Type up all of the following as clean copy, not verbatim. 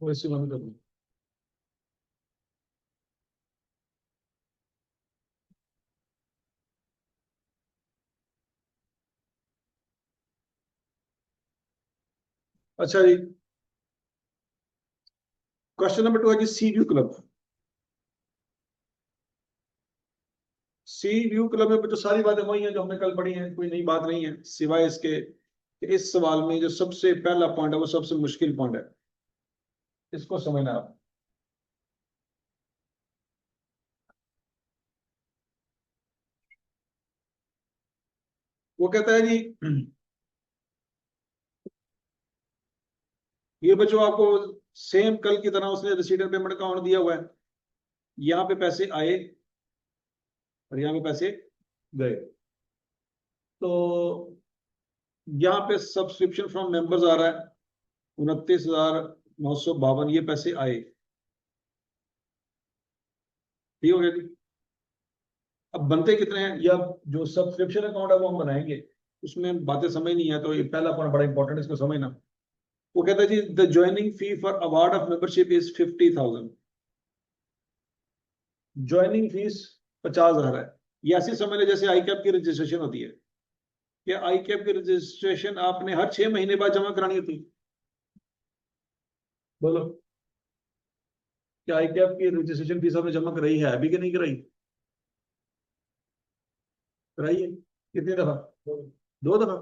वो इसी में कर दूं। अच्छा जी, क्वेश्चन नंबर 2 है जी, sea view club. Sea view club में जो सारी बातें वही हैं जो हमने कल पढ़ी हैं, कोई नई बात नहीं है सिवाय इसके कि इस सवाल में जो सबसे पहला पॉइंट है वो सबसे मुश्किल पॉइंट है, इसको समझना आप। वो कहता है जी, ये बच्चों आपको सेम कल की तरह उसने रिसीटेड पेमेंट अकाउंट दिया हुआ है, यहाँ पे पैसे आए और यहाँ पे पैसे गए। तो यहाँ पे सब्सक्रिप्शन फ्रॉम मेंबर्स आ रहा है 29,952, ये पैसे आए। ठीक हो गया जी। अब बनते कितने हैं, या जो सब्सक्रिप्शन अकाउंट है वो हम बनाएंगे, उसमें बातें समझ नहीं है, तो ये पहला पॉइंट बड़ा इंपॉर्टेंट है, इसको समझना। वो कहता है जी, the joining fee for award of membership is 50,000। Joining fees 50,000 है। ये ऐसी समझ ले जैसे आई कैप की रजिस्ट्रेशन होती है, कि आई कैप की रजिस्ट्रेशन आपने हर 6 महीने बाद जमा करानी होती है। बोलो, क्या आई कैप की रजिस्ट्रेशन फीस आपने जमा कराई है अभी कि नहीं कराई? कराई है। कितनी दफा? 2 दफा।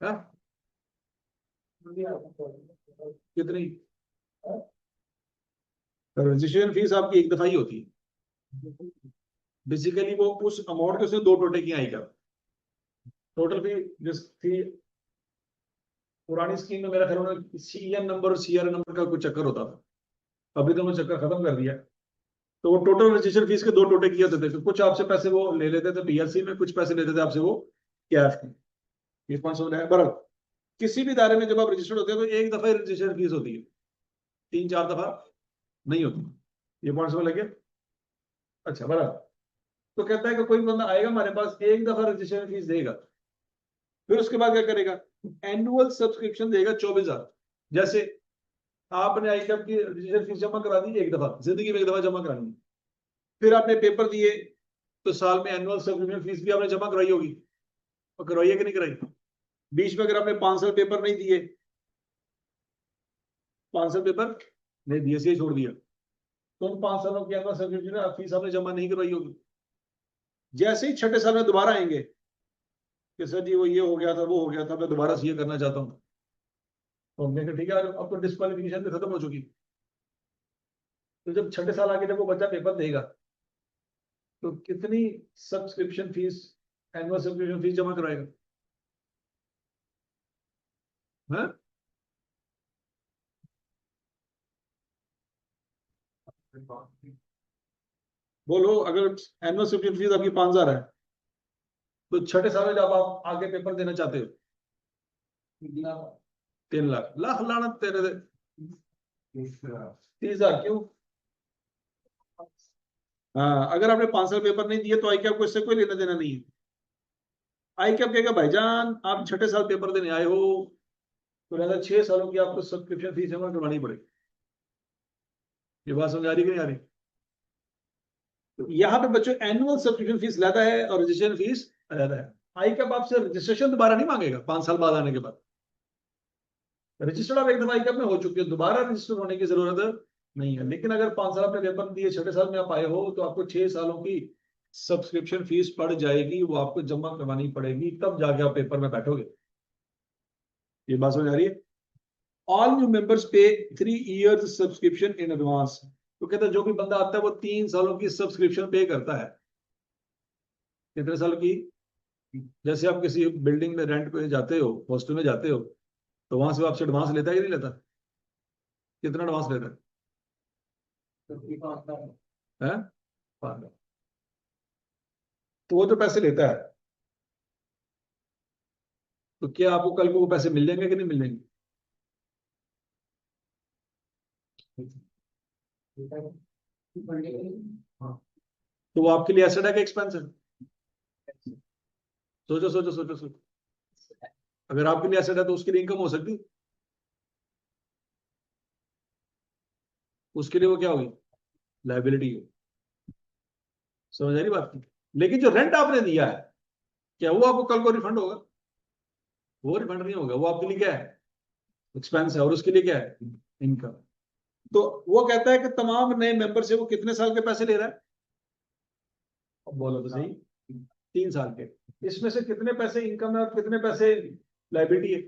हाँ? कितनी? रजिस्ट्रेशन फीस आपकी एक दफा ही होती है। बेसिकली वो उस अमाउंट के उसने दो टोटे की आएगा। टोटल फी जिस थी पुरानी स्कीम में, मेरा ख्याल में सीएन नंबर और सीआर नंबर का कुछ चक्कर होता था। अभी तो वो चक्कर खत्म कर दिया। तो वो टोटल रजिस्ट्रेशन फीस के दो टोटे किए होते थे, तो कुछ आपसे पैसे वो ले लेते थे पीएलसी में, कुछ पैसे लेते थे आपसे वो कैश में। ये 500 बराबर। किसी भी दायरे में जब आप रजिस्टर्ड होते हैं तो एक दफा ही रजिस्ट्रेशन फीस होती है, 3-4 दफा नहीं होती। ये पॉइंट समझ लगे? अच्छा बराबर। तो कहता है कि कोई बंदा आएगा हमारे पास, एक दफा रजिस्ट्रेशन फीस देगा, फिर उसके बाद क्या करेगा? एनुअल सब्सक्रिप्शन देगा 24,000। जैसे आपने आई कैप की रजिस्ट्रेशन फीस जमा करा दी एक दफा, जिंदगी में एक दफा जमा करानी, फिर आपने पेपर दिए, तो साल में एनुअल सब्सक्रिप्शन फीस भी आपने जमा कराई होगी, और करवाइए कि नहीं कराई? बीच में अगर आपने 5 साल पेपर नहीं दिए, 5 साल पेपर नहीं दिए, से छोड़ दिया, तो उन 5 सालों की एनुअल सब्सक्रिप्शन फीस आपने जमा नहीं करवाई होगी। जैसे ही छठे साल में दोबारा आएंगे कि सर जी वो ये हो गया था, वो हो गया था, मैं दोबारा सीए करना चाहता हूँ, तो हमने कहा ठीक है, अब तो डिस्क्वालिफिकेशन भी खत्म हो चुकी। तो जब छठे साल आके जब वो बच्चा पेपर देगा, तो कितनी subscription fees, annual subscription fees जमा कराएगा? हाँ? बोलो, अगर एनुअल सब्सक्रिप्शन फीस आपकी 5,000 है, तो छठे साल में जब आप आगे पेपर देना चाहते हो, 3 लाख, लाख लाना तेरे दे। 30,000 क्यों? हाँ, अगर आपने 5 साल पेपर नहीं दिए तो आई कैप को इससे कोई लेना देना नहीं है। आई कैप कहेगा भाईजान आप छठे साल पेपर देने आए हो, तो लिहाजा 6 सालों की आपको सब्सक्रिप्शन फीस जमा करवानी पड़ेगी। ये बात समझ आ रही कि नहीं आ रही? तो यहाँ पे बच्चों एनुअल सब्सक्रिप्शन फीस ज्यादा है और रजिस्ट्रेशन फीस ज्यादा है। आई कैप आपसे रजिस्ट्रेशन दोबारा नहीं मांगेगा 5 साल बाद आने के बाद। रजिस्टर्ड आप एक दफा आई कैप में हो चुके हो, दोबारा रजिस्टर होने की जरूरत नहीं है। लेकिन अगर 5 साल आपने पेपर दिए, छठे साल में आप आए हो, तो आपको 6 सालों की सब्सक्रिप्शन फीस पड़ जाएगी, वो आपको जमा करवानी पड़ेगी, तब जाके आप पेपर में बैठोगे। ये बात समझ आ रही है? ऑल न्यू मेंबर्स पे 3 years सब्सक्रिप्शन इन एडवांस। तो कहता है जो भी बंदा आता है वो 3 सालों की सब्सक्रिप्शन पे करता है। कितने साल की? जैसे आप किसी बिल्डिंग में रेंट पे जाते हो, हॉस्टल में जाते हो, तो वहां से वो आपसे एडवांस लेता है कि नहीं लेता? कितना एडवांस लेता है? 5 लाख। तो वो जो पैसे लेता है, तो क्या आपको कल को वो पैसे मिल जाएंगे कि नहीं मिल जाएंगे? हाँ। तो वो आपके लिए एसेट है कि एक्सपेंस है? सोचो सोचो सोचो सोचो। अगर आपके लिए एसेट है तो उसके लिए इनकम हो सकती, उसके लिए वो क्या होगी, लाइबिलिटी है। समझ आ रही बात की? लेकिन जो रेंट आपने दिया है, क्या वो आपको कल को रिफंड होगा? वो रिफंड नहीं होगा, वो आपके लिए क्या है, एक्सपेंस है, और उसके लिए क्या है, इनकम। तो वो कहता है कि तमाम नए मेंबर से वो कितने साल के पैसे ले रहा है? अब बोलो तो सही। 3 साल के। इसमें से कितने पैसे इनकम है और कितने पैसे लाइबिलिटी है?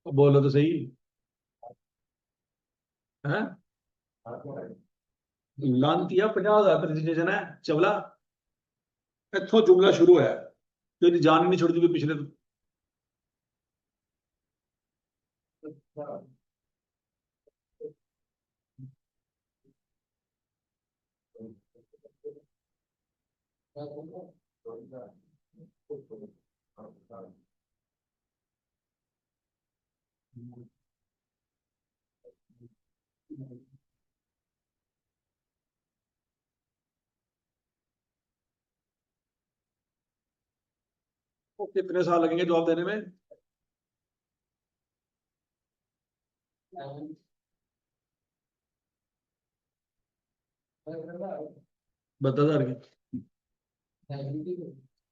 अब बोलो तो सही है। लानतिया 50,000 रजिस्ट्रेशन है चवला। इत्थों जुमला शुरू है, तेरी जान ही नहीं छोड़ती भी पिछले तो कितने साल लगेंगे जवाब देने में? 72,000 की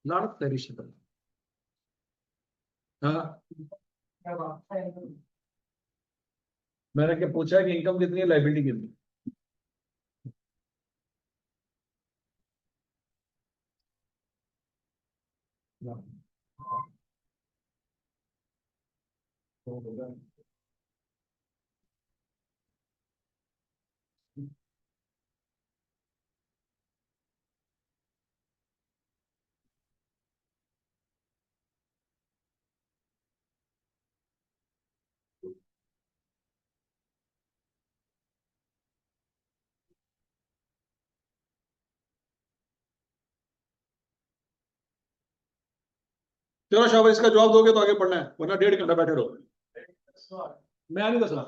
लानत तेरी शक्ल। हाँ, मैंने क्या पूछा है कि इनकम कितनी है, लाइबिलिटी कितनी है? चलो शाबाश, इसका जवाब दोगे तो आगे पढ़ना है, वरना 1.5 घंटा बैठे रहो। मैं नहीं दसना।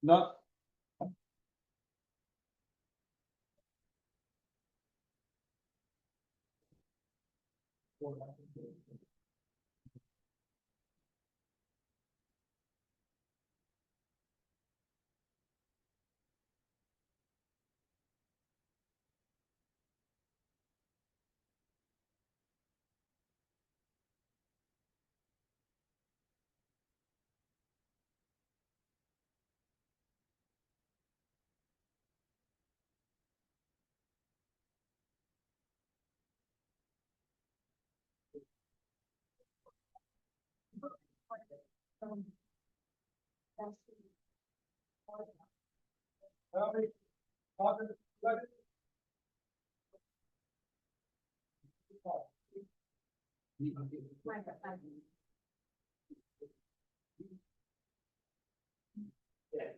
ना,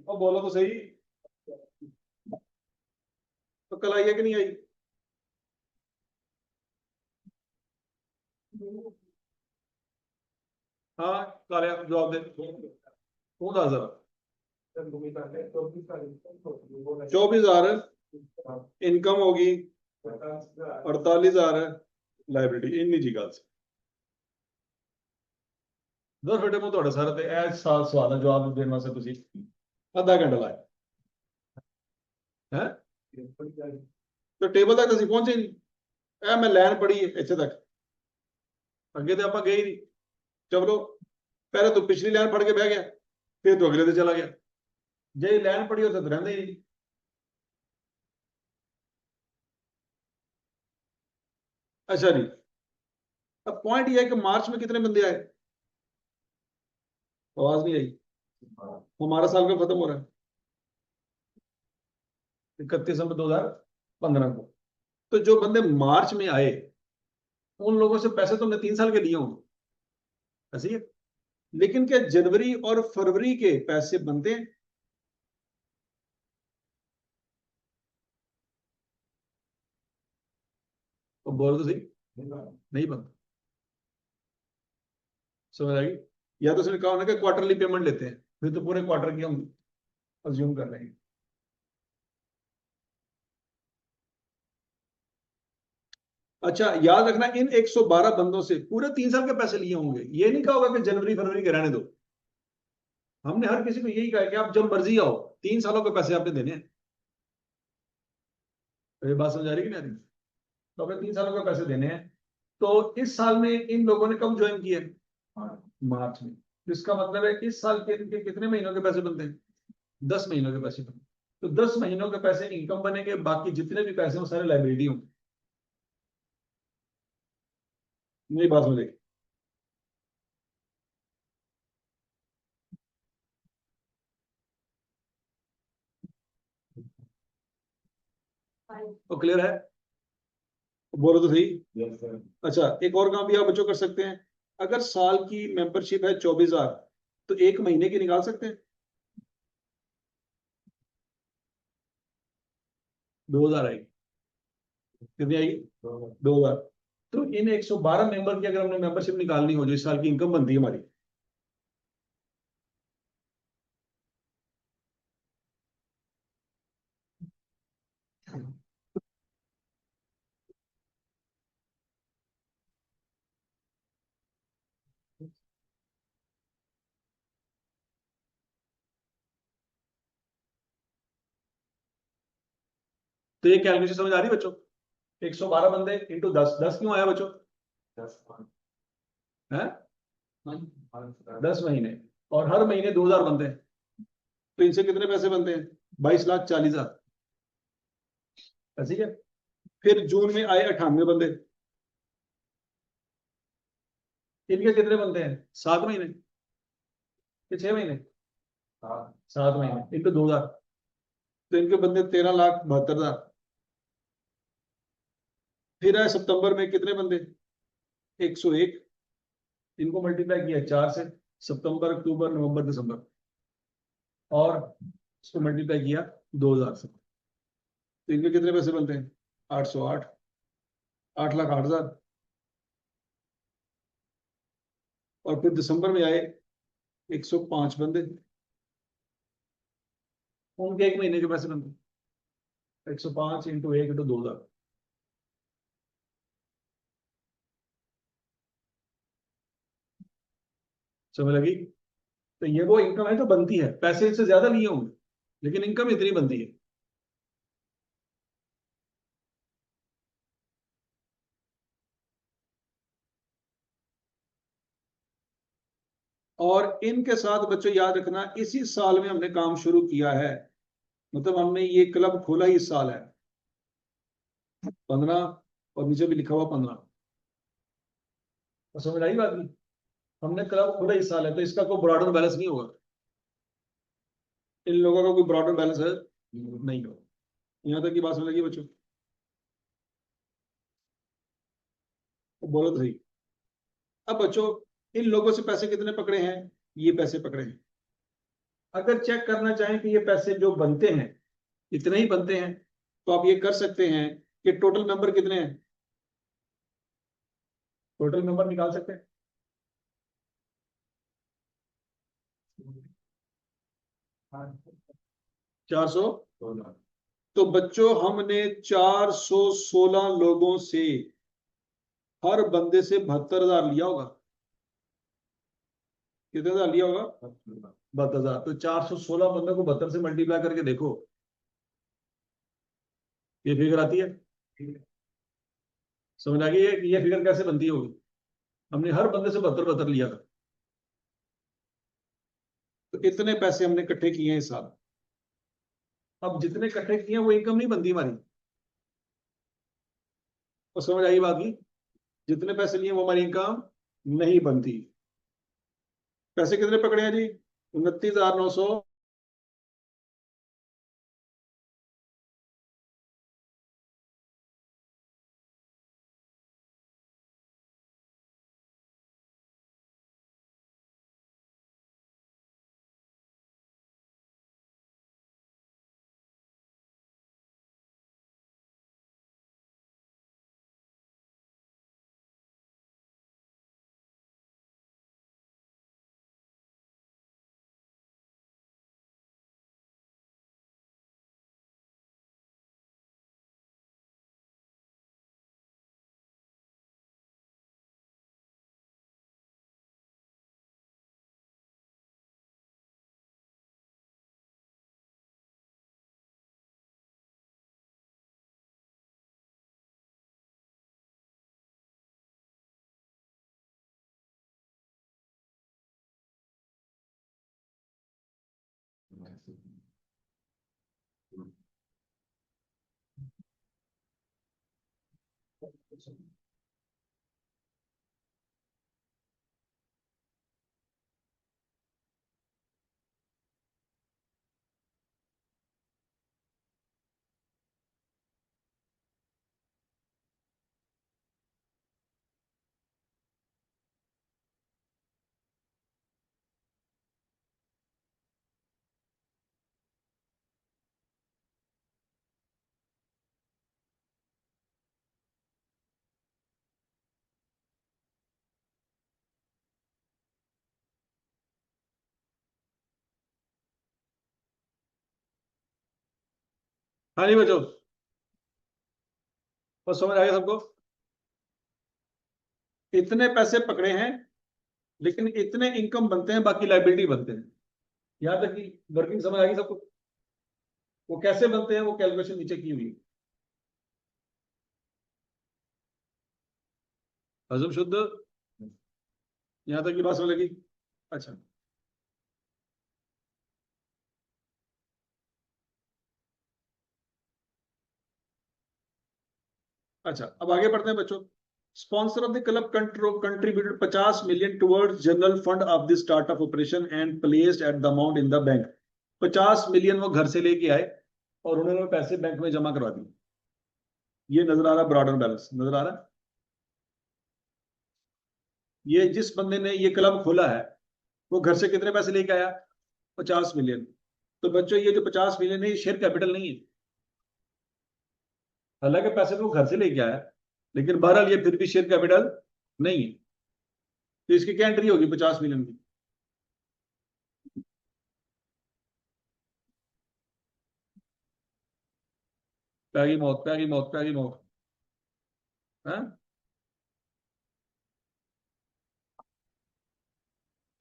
अब बोलो तो सही। तो कल आई है कि नहीं आई? हाँ, कार्य जवाब दे। कौन था जरा? 24,000 इनकम होगी, 48,000 लाइबिलिटी, इन्नी जी गल। दस बेटे मैं थोड़े सारे ते ऐ सवाल का जवाब देने वास्ते तुसी आधा घंटा लाया है। तो टेबल तक ਅਸੀਂ ਪਹੁੰਚੇ ਨਹੀਂ। ਇਹ ਮੈਂ ਲਾਈਨ ਪੜੀ ਹੈ ਇੱਥੇ ਤੱਕ, ਅੱਗੇ ਤੇ ਆਪਾਂ ਗਏ ਹੀ ਨਹੀਂ। ਚਲੋ, ਪਹਿਲੇ ਤੂੰ ਪਿਛਲੀ ਲਾਈਨ ਪੜ ਕੇ ਬਹਿ ਗਿਆ, ਫਿਰ ਤੂੰ ਅਗਲੇ ਤੇ ਚਲਾ ਗਿਆ। ਜੇ ਲਾਈਨ ਪੜੀ ਉੱਥੇ ਤਾਂ ਰਹਿੰਦੇ ਹੀ ਨਹੀਂ। अच्छा जी, अब पॉइंट ये है कि मार्च में कितने बंदे आए? आवाज नहीं आई। हमारा साल का खत्म हो रहा है 31 दिसंबर 2015 को। तो जो बंदे मार्च में आए, उन लोगों से पैसे तो हमने 3 साल के लिए होंगे। ऐसे ही है। लेकिन क्या जनवरी और फरवरी के पैसे बनते हैं? तो बोलो तो सही। नहीं बनता। समझ आएगी? या तो उसने कहा ना कि क्वार्टरली पेमेंट लेते हैं, फिर तो पूरे क्वार्टर की हम अज्यूम कर लेंगे। अच्छा, याद रखना, इन 112 बंदों से पूरे 3 साल के पैसे लिए होंगे। ये नहीं कहा होगा कि जनवरी फरवरी के रहने दो। हमने हर किसी को यही कहा है कि आप जब मर्जी आओ, 3 सालों के पैसे आपने देने हैं। तो ये बात समझ आ रही कि नहीं आ रही? तो आपने 3 सालों के पैसे देने हैं। तो इस साल में इन लोगों ने कब ज्वाइन किया? मार्च में। तो इसका मतलब है इस साल के इनके कितने महीनों के पैसे बनते हैं? 10 महीनों के पैसे बनते हैं। तो 10 महीनों के पैसे इनकम बनेंगे, बाकी जितने भी पैसे हैं वो सारे लाइबिलिटी होंगे। मेरी बात समझ। तो क्लियर है? बोलो तो सही। अच्छा, एक और काम भी आप बच्चों कर सकते हैं। अगर साल की मेंबरशिप है 24,000, तो एक महीने की निकाल सकते हैं। 2,000 आएगी। कितनी आएगी? 2,000। तो इन 112 मेंबर की अगर हमने मेंबरशिप निकालनी हो, जो इस साल की इनकम बनती है हमारी, तो ये कैलकुलेशन समझ आ रही है बच्चों? 112 बंदे इंटू 10, 10 क्यों आया बच्चों? है 10 महीने, और हर महीने 2,000 बनते हैं। तो इनसे कितने पैसे बनते हैं? 22,40,000। ठीक है। फिर जून में आए 98 बंदे। इनके कितने बनते हैं? 7 महीने कि 6 महीने? 7 महीने इंटू 2,000। तो इनके बनते 13,72,000। फिर आए सितंबर में कितने बंदे? 101। इनको मल्टीप्लाई किया 4 से, सितंबर अक्टूबर नवंबर दिसंबर, और इसको मल्टीप्लाई किया 2,000 से। तो इनके कितने पैसे बनते हैं? 808। 8,08,000। और फिर दिसंबर में आए 105 बंदे। उनके एक महीने के पैसे बनते हैं 105 इंटू 1 इंटू 2,000। समझ लगी? तो ये वो इनकम है जो बनती है, पैसे इससे ज्यादा नहीं होंगे, लेकिन इनकम इतनी बनती है। और इनके साथ बच्चों याद रखना, इसी साल में हमने काम शुरू किया है। मतलब हमने ये क्लब खोला ही इस साल है। 15, और नीचे भी लिखा हुआ 15। तो समझ आई बात नहीं? हमने क्लब खोला इस साल है, तो इसका कोई ब्रॉडर बैलेंस नहीं होगा। इन लोगों का कोई ब्रॉडर बैलेंस है नहीं होगा। यहाँ तक की बात समझ लगी बच्चों? तो बोलो तो सही। अब बच्चों, इन लोगों से पैसे कितने पकड़े हैं? ये पैसे पकड़े हैं। अगर चेक करना चाहें कि ये पैसे जो बनते हैं इतने ही बनते हैं, तो आप ये कर सकते हैं कि टोटल मेंबर कितने हैं। टोटल मेंबर निकाल सकते हैं। 400। तो बच्चों, हमने 416 लोगों से हर बंदे से 72,000 लिया होगा। कितने हजार लिया होगा? 72,000। तो 416 बंदों को 72 से मल्टीप्लाई करके देखो, ये फिगर आती है। समझ आ गई है कि ये फिगर कैसे बनती होगी? हमने हर बंदे से 72 72 लिया था। तो इतने पैसे हमने इकट्ठे किए हैं इस साल। अब जितने इकट्ठे किए हैं वो इनकम नहीं बनती हमारी। और समझ आई बात की? जितने पैसे लिए वो हमारी इनकम नहीं बनती। पैसे कितने पकड़े हैं जी? 29,900। हाँ नहीं बचो, बस समझ आ गया सबको। इतने पैसे पकड़े हैं, लेकिन इतने इनकम बनते हैं, बाकी लाइबिलिटी बनते हैं। यहां तक कि वर्किंग समझ आ गई सबको। वो कैसे बनते हैं, वो कैलकुलेशन नीचे की हुई है। हजम शुद्ध, यहां तक की बात समझ लगी। अच्छा, अच्छा, अब आगे बढ़ते हैं बच्चों। Sponsor of the club contributed 50 million towards general fund of the start of operation and placed at the amount in the bank. 50 million वो घर से लेके आए और उन्होंने पैसे बैंक में जमा करवा दिए। ये नजर आ रहा, ब्रॉडर बैलेंस नजर आ रहा। ये जिस बंदे ने ये क्लब खोला है, वो घर से कितने पैसे लेके आया? 50 million। तो बच्चों, ये जो 50 million है, ये शेयर कैपिटल नहीं है। हालांकि पैसे तो वो घर से लेके आया, लेकिन बहरहाल ये फिर भी शेयर कैपिटल नहीं है। तो इसकी क्या एंट्री होगी 50 million की? पैगी मौत, पैगी मौत, पैगी मौत। हाँ,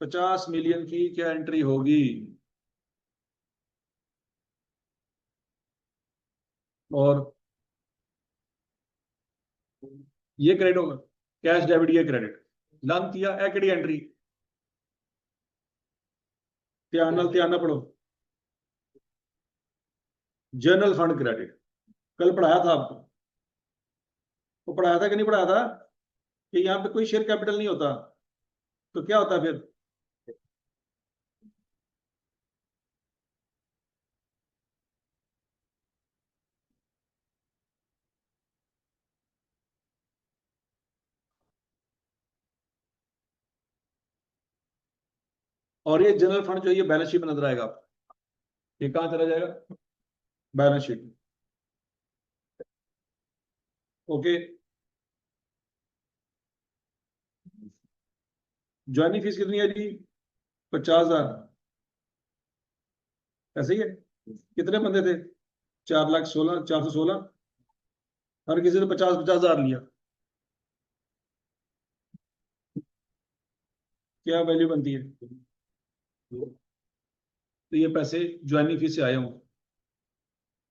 50 million की क्या एंट्री होगी? और ये क्रेडिट होगा, कैश डेबिट, ये क्रेडिट लन किया है, केड़ी एंट्री? ध्यान ना पढ़ो। जनरल फंड क्रेडिट, कल पढ़ाया था आपको। वो पढ़ाया था कि नहीं पढ़ाया था कि यहाँ पे कोई शेयर कैपिटल नहीं होता? तो क्या होता है फिर? और ये जनरल फंड जो है, ये बैलेंस शीट में नजर आएगा आपको। ये कहां चला जाएगा? बैलेंस शीट में। ओके। ज्वाइनिंग फीस कितनी है जी? 50,000। ऐसे ही है? कितने बंदे थे? 4,16,000, 416। हर किसी ने 50,000 लिया। क्या वैल्यू बनती है? तो ये पैसे ज्वाइनिंग फीस से आए हों।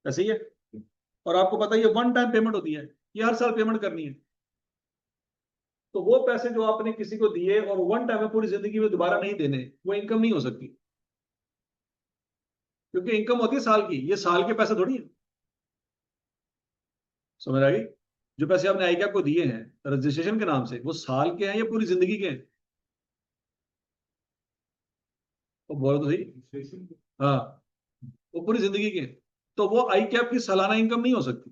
ऐसे ही है? और आपको पता है, ये वन टाइम पेमेंट होती है। ये हर साल पेमेंट करनी है। तो वो पैसे जो आपने किसी को दिए और वन टाइम में पूरी जिंदगी में दोबारा नहीं देने, वो इनकम नहीं हो सकती। क्योंकि इनकम होती है साल की, ये साल के पैसे थोड़ी है। समझ आ गई? जो पैसे आपने आई कैप को दिए हैं रजिस्ट्रेशन के नाम से, वो साल के हैं या पूरी जिंदगी के हैं? वो बोलो तो सही। हाँ, वो पूरी जिंदगी के हैं। तो वो आई कैप की सालाना इनकम नहीं हो सकती।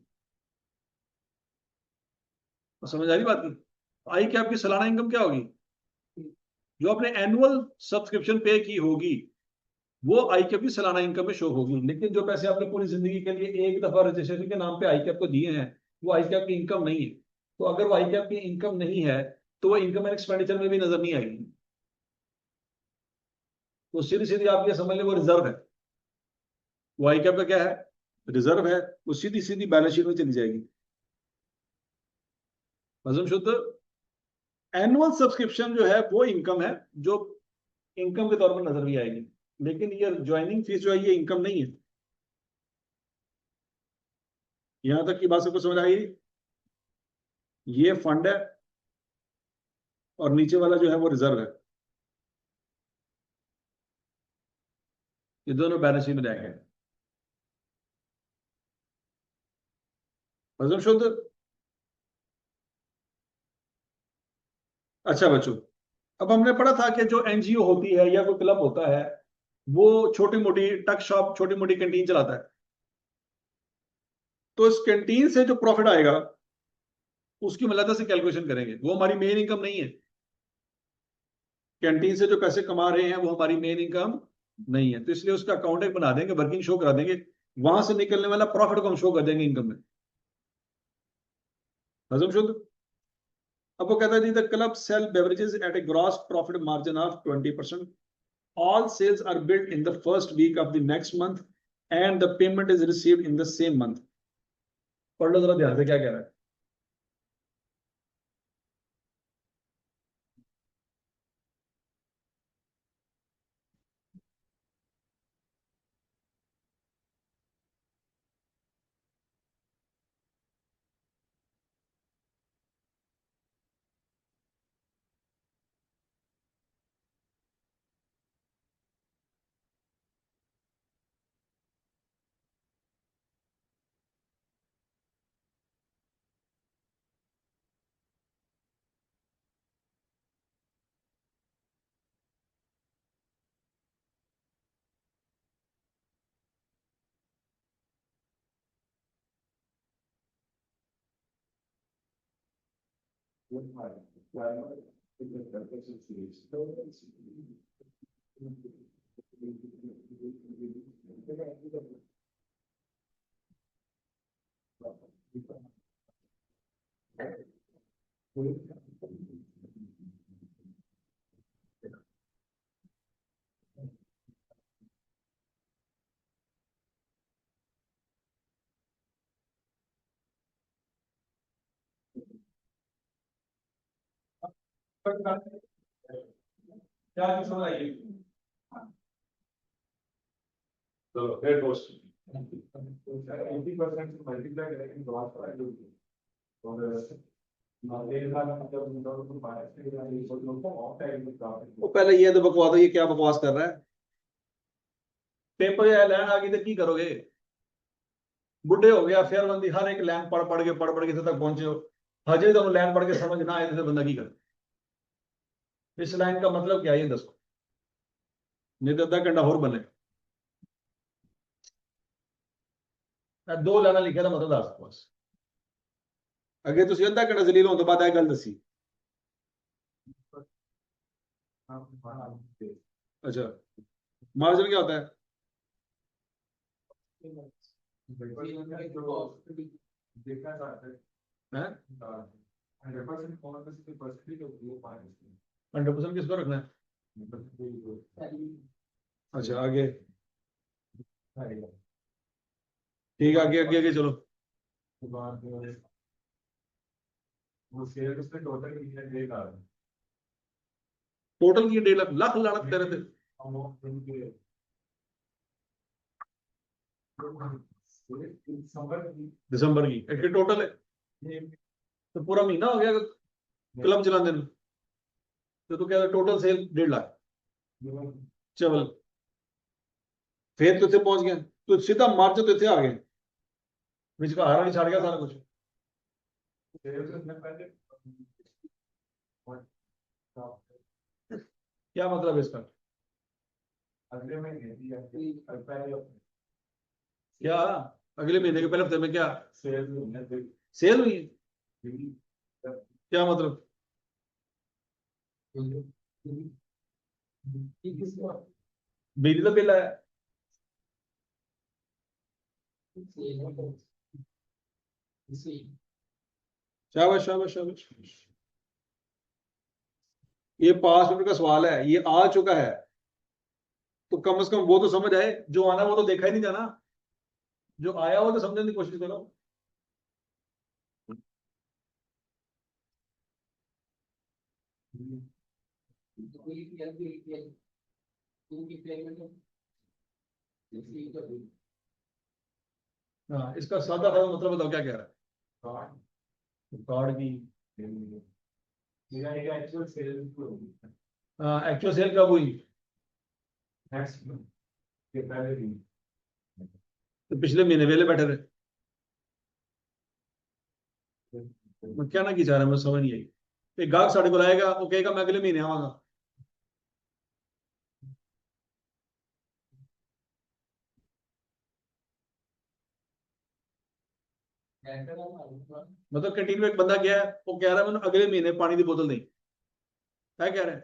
तो समझ आ रही बात की? आई कैप की सालाना इनकम क्या होगी? जो आपने एनुअल सब्सक्रिप्शन पे की होगी, वो आई कैप की सालाना इनकम में शो होगी। लेकिन जो पैसे आपने पूरी जिंदगी के लिए एक दफा रजिस्ट्रेशन के नाम पे आई कैप को दिए हैं, वो आई कैप की इनकम नहीं है। तो अगर वो आई कैप की इनकम नहीं है, तो वो इनकम एंड एक्सपेंडिचर में भी नजर नहीं आएगी। तो सीधी सीधी आप ये समझ लें, वो रिजर्व है। वो आई कैप का क्या है? रिजर्व है। वो सीधी सीधी बैलेंस शीट में चली जाएगी। मतलब शुद्ध एनुअल सब्सक्रिप्शन जो है, वो इनकम है, जो इनकम के तौर पर नजर भी आएगी। लेकिन ये ज्वाइनिंग फीस जो है, ये इनकम नहीं है। यहां तक की बात सबको समझ आई? ये फंड है, और नीचे वाला जो है वो रिजर्व है। ये दोनों बैलेंस शीट में रह गए। मतलब शुद्ध। अच्छा बच्चों, अब हमने पढ़ा था कि जो एनजीओ होती है या कोई क्लब होता है, वो छोटी मोटी टक शॉप, छोटी मोटी कैंटीन चलाता है। तो इस कैंटीन से जो प्रॉफिट आएगा उसकी मलादा से कैलकुलेशन करेंगे, वो हमारी मेन इनकम नहीं है। कैंटीन से जो पैसे कमा रहे हैं वो हमारी मेन इनकम नहीं है, तो इसलिए उसका अकाउंट एक बना देंगे, वर्किंग शो करा देंगे, वहां से निकलने वाला प्रॉफिट को हम शो कर देंगे इनकम में। हजम शुद्ध। अब वो कहता है जी, the club sell beverages at a gross profit margin of 20%। All sales are billed in the first week of the next month and the payment is received in the same month. पढ़ लो जरा ध्यान से क्या कह रहा है। क्या समझ आइए। चलो फिर दोस्त 80% मल्टीप्लाई करेंगे तो बात करेंगे। और वो पहले ये तो बकवास है, ये क्या बकवास कर रहा है। पेपर या लैंड आ गई तो की करोगे। बुढ़े हो गया फेयर बंदी, हर एक लैंड पढ़ पढ़ के इधर तक पहुंचे हो। हजे तो लैंड पढ़ के समझ ना आए तो बंदा की करे। इस लाइन का मतलब क्या है ये दसो, नहीं तो 10 घंटा और बने। दो लाना लिखा था मतलब दस बस। अगर तुम अद्धा घंटा जलील हो तो बात है गल दसी। अच्छा, मार्जिन क्या होता है? हैं? 100% किसको रखना है? अच्छा आगे, ठीक है, आगे आगे आगे चलो। टोटल की 1.5 लाख, लाख लानत तेरे थे। दिसंबर की एक टोटल है, तो पूरा महीना हो गया क्लब चलाने में। तो तू क्या टोटल सेल 1.5 लाख। चल फिर तो पहुंच गया, तो सीधा मार्जिन तो आ गए, बीच का हारा नहीं छाड़ गया सारा कुछ। क्या मतलब है इसका? क्या अगले महीने के पहले हफ्ते में क्या सेल हुई? क्या मतलब? बिजली का बिल आया। शाबाश शाबाश शाबाश। ये 5 मिनट का सवाल है, ये आ चुका है, तो कम से कम वो तो समझ आए, जो आना वो तो देखा ही नहीं जाना, जो आया वो तो समझने की कोशिश करो। हाँ, इसका सादा सादा मतलब बताओ क्या कह रहा है। कार्ड की एक्चुअल सेल कब हुई? तो पिछले महीने वेले बैठे रहे। मैं क्या ना की जा रहा है, मुझे समझ नहीं आई। एक गाहक साढ़े को आएगा, वो कहेगा मैं अगले महीने आऊंगा। मतलब कैंटीन में एक बंदा गया है, वो कह रहा है मैंने अगले महीने पानी की बोतल नहीं। क्या कह रहे हैं?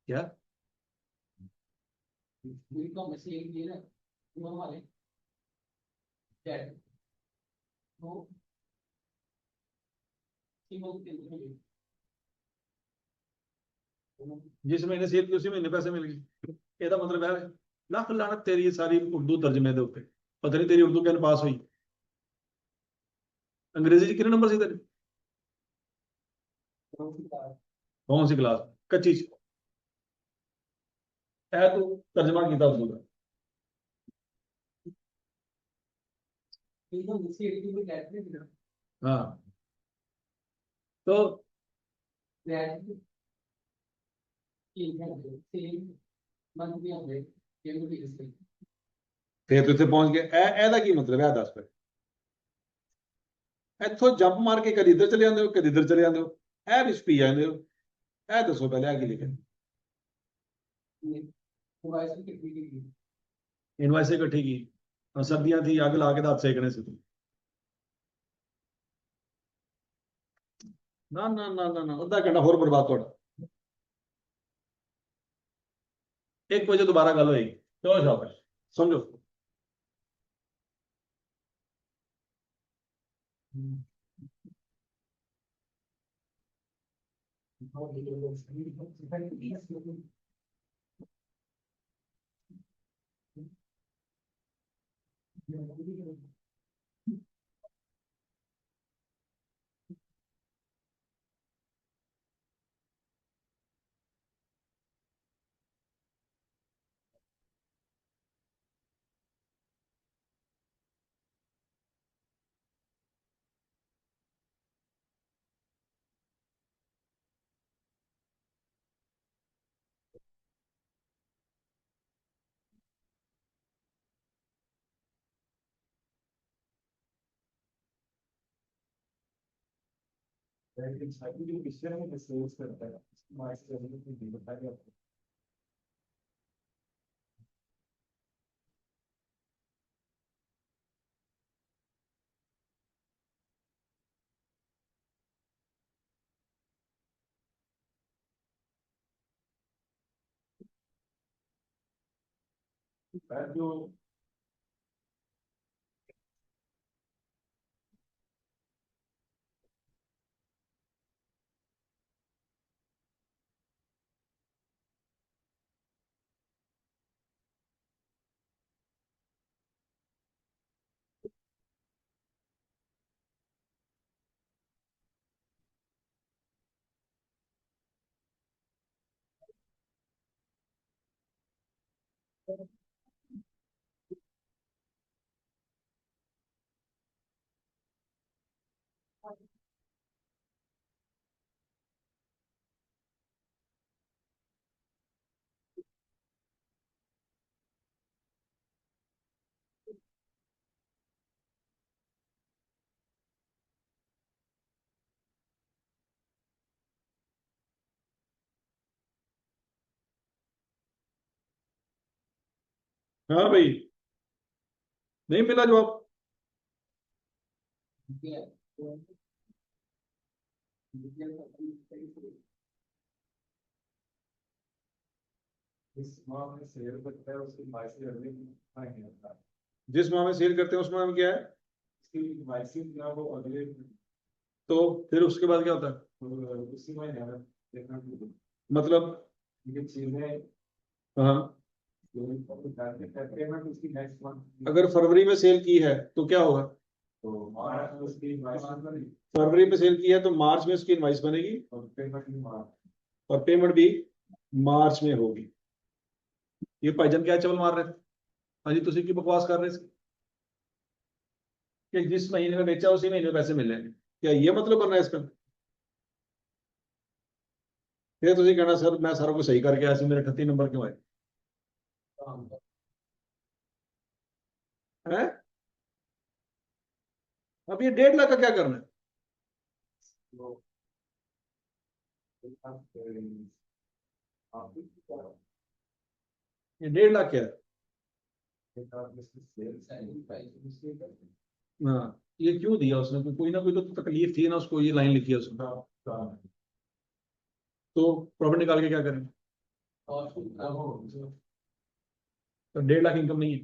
क्या? जिस महीने सेल की उसी महीने पैसे मिल गए, ਇਹਦਾ मतलब है ਲੱਖ ਲਾਣਤ तेरी ये सारी उर्दू तर्जमे ਦੇ ਉੱਤੇ। पता नहीं तेरी उर्दू कैन पास हुई। अंग्रेजी ਚ कितने नंबर से तेरे? कौन सी क्लास? कच्ची च? है तू तर्जमा किया उर्दू का? हाँ। तो फिर तो इतने पहुंच गए, ਇਹਦਾ ਕੀ ਮਤਲਬ ਹੈ? ਦੱਸ ਫਿਰ। ਇੱਥੋਂ ਜੰਪ ਮਾਰ ਕੇ ਕਦੀ ਇੱਧਰ ਚਲੇ ਜਾਂਦੇ ਹੋ, ਕਦੀ ਇੱਧਰ ਚਲੇ ਜਾਂਦੇ ਹੋ, ਇਹ ਵਿੱਚ ਪੀ ਜਾਂਦੇ ਹੋ। ਇਹ ਦੱਸੋ ਪਹਿਲੇ ਆ ਕੀ ਲਿਖਿਆ? इनवाइस इकट्ठी की। और सर्दियां थी, आग ला के दांत सेकने से। ना ना ना ना ना, अद्धा घंटा होर बर्बाद थोड़ा। 1 बजे दोबारा गल होएगी। चलो शाबाश, समझो। हाँ भाई, नहीं मिला जवाब। जिस माह में सेल करते हैं उस माह में क्या है? तो फिर उसके बाद क्या होता है? मतलब हाँ, अगर फरवरी में सेल की है तो क्या होगा? फरवरी में सेल की है तो मार्च में उसकी इनवाइस बनेगी और पेमेंट भी मार्च में होगी। ये भाईजान क्या चवल मार रहे थे? हाँ जी, तुम की बकवास कर रहे थे। कि जिस महीने में बेचा उसी महीने में पैसे मिलेंगे, क्या ये मतलब बनना है इसका? फिर तुझे कहना सर मैं सारा कुछ सही करके आया, मेरे 38 नंबर क्यों आए? हैं? अब ये 1.5 लाख का क्या करना है? ये 1.5 लाख क्या है? हाँ, ये क्यों दिया उसने? कोई ना कोई तो तकलीफ थी ना उसको, ये लाइन लिखी है उसने। तो प्रॉफिट निकाल के क्या करें? तो 1.5 लाख इनकम नहीं है।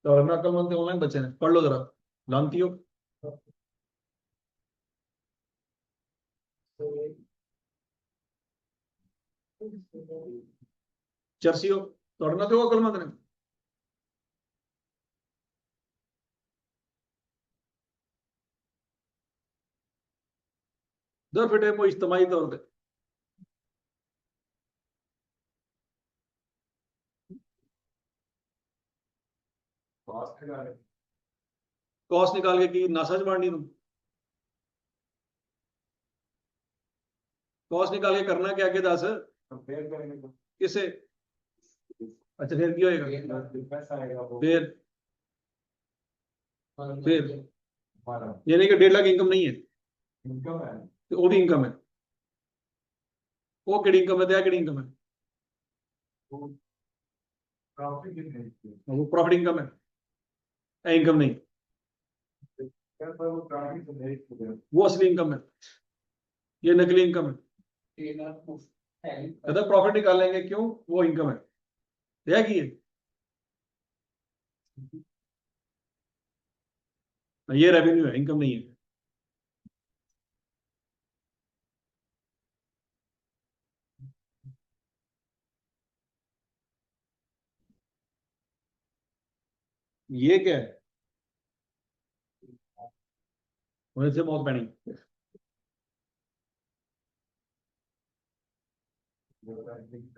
तो अपना अक्लमंद ऑनलाइन बच्चे ने पढ़ लो जरा, जानती हो? चर्सी हो पढ़ना तो अक्लमंद ने। दर फिटे वो इज्तमाही तौर पर कॉस्ट निकाल के की नासाज मारनी तुम। कॉस्ट निकाल के करना क्या के दस किसे? अच्छा फिर क्या होएगा? फिर ये नहीं कि 1.5 लाख इनकम नहीं है, तो वो भी इनकम है। वो केड़ी इनकम है? तो केड़ी इनकम है? वो प्रॉफिट इनकम है, इनकम नहीं। वो असली इनकम है, ये नकली इनकम है। कहता प्रॉफिट निकालेंगे क्यों? वो इनकम है कि ये रेवेन्यू है, इनकम नहीं है। ये क्या है? होने से बहुत पैनी।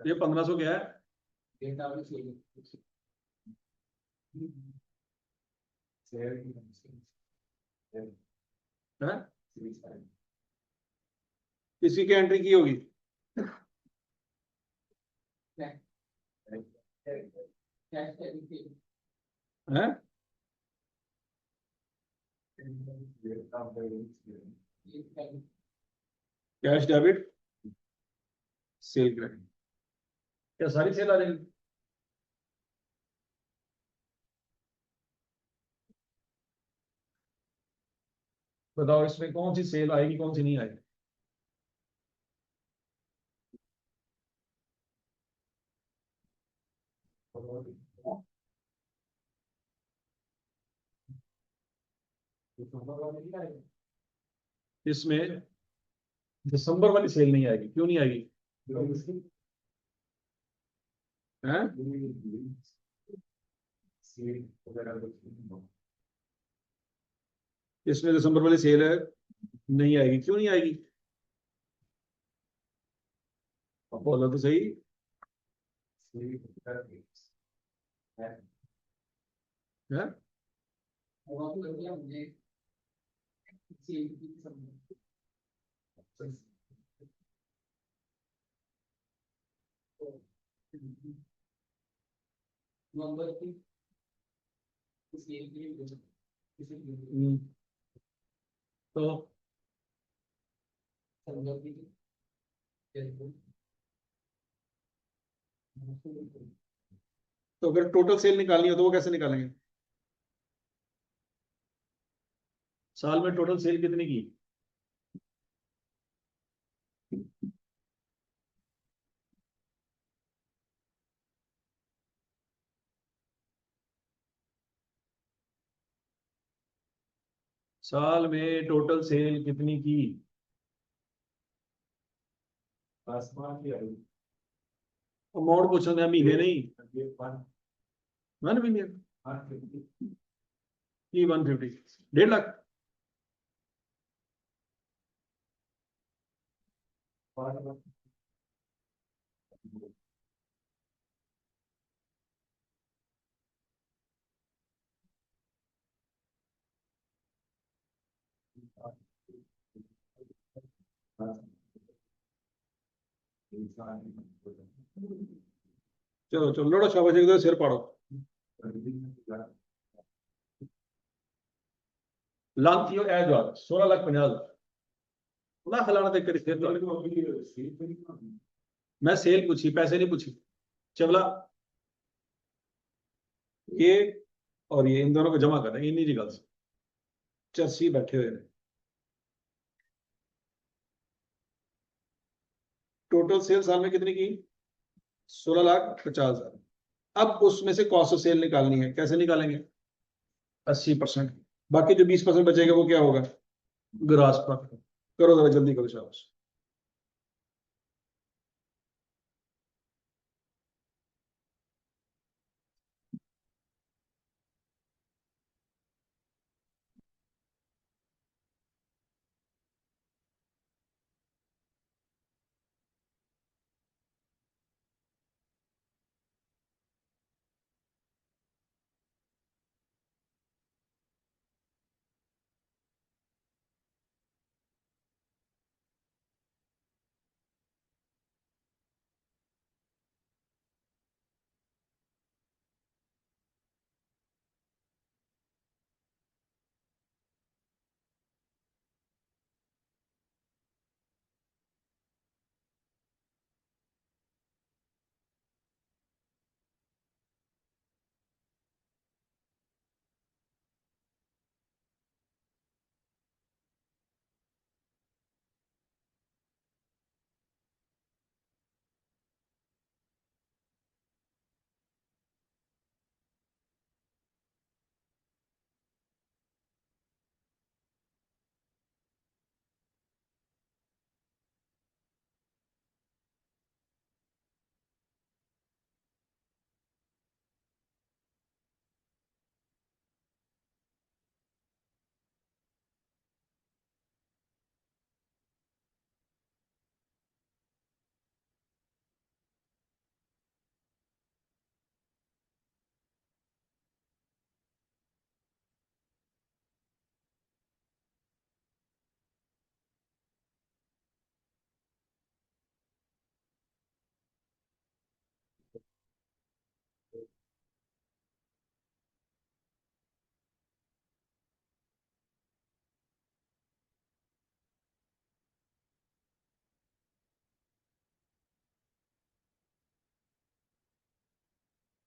ये 1500 क्या है? किसी की एंट्री की होगी? है कैश डेबिट सेल क्रेडिट, क्या सारी सेल आ जाएगी? बताओ इसमें कौन सी सेल आएगी, कौन सी नहीं आएगी? इसमें दिसंबर वाली सेल नहीं आएगी, क्यों नहीं आएगी? हैं? इसमें दिसंबर वाली सेल है, नहीं आएगी, क्यों नहीं आएगी? अब बोलो तो सही। है? हम्म, तो तो अगर टोटल सेल निकालनी हो तो वो कैसे निकालेंगे? साल में टोटल सेल कितनी की? साल में टोटल सेल कितनी की? अमाउंट पूछो, महीने नहीं। 1 मिलियन। ये 150, 1.5 लाख। चलो चलो लड़ो, शाबाश, एक दो सिर पाड़ो। लांतियो ए जो 16,50,000 लाख लाना देख कर सिर तो। मैं सेल पूछी, पैसे नहीं पूछी। चवला ये और ये इन दोनों को जमा कर रहे हैं, इन्हीं की गल से चर्सी बैठे हुए हैं। टोटल सेल साल में कितनी की? 16,50,000। अब उसमें से कॉस्ट ऑफ सेल निकालनी है, कैसे निकालेंगे? 80%। बाकी जो 20% बचेगा वो क्या होगा? Grass profit. करो जरा जल्दी करो, शाबाश।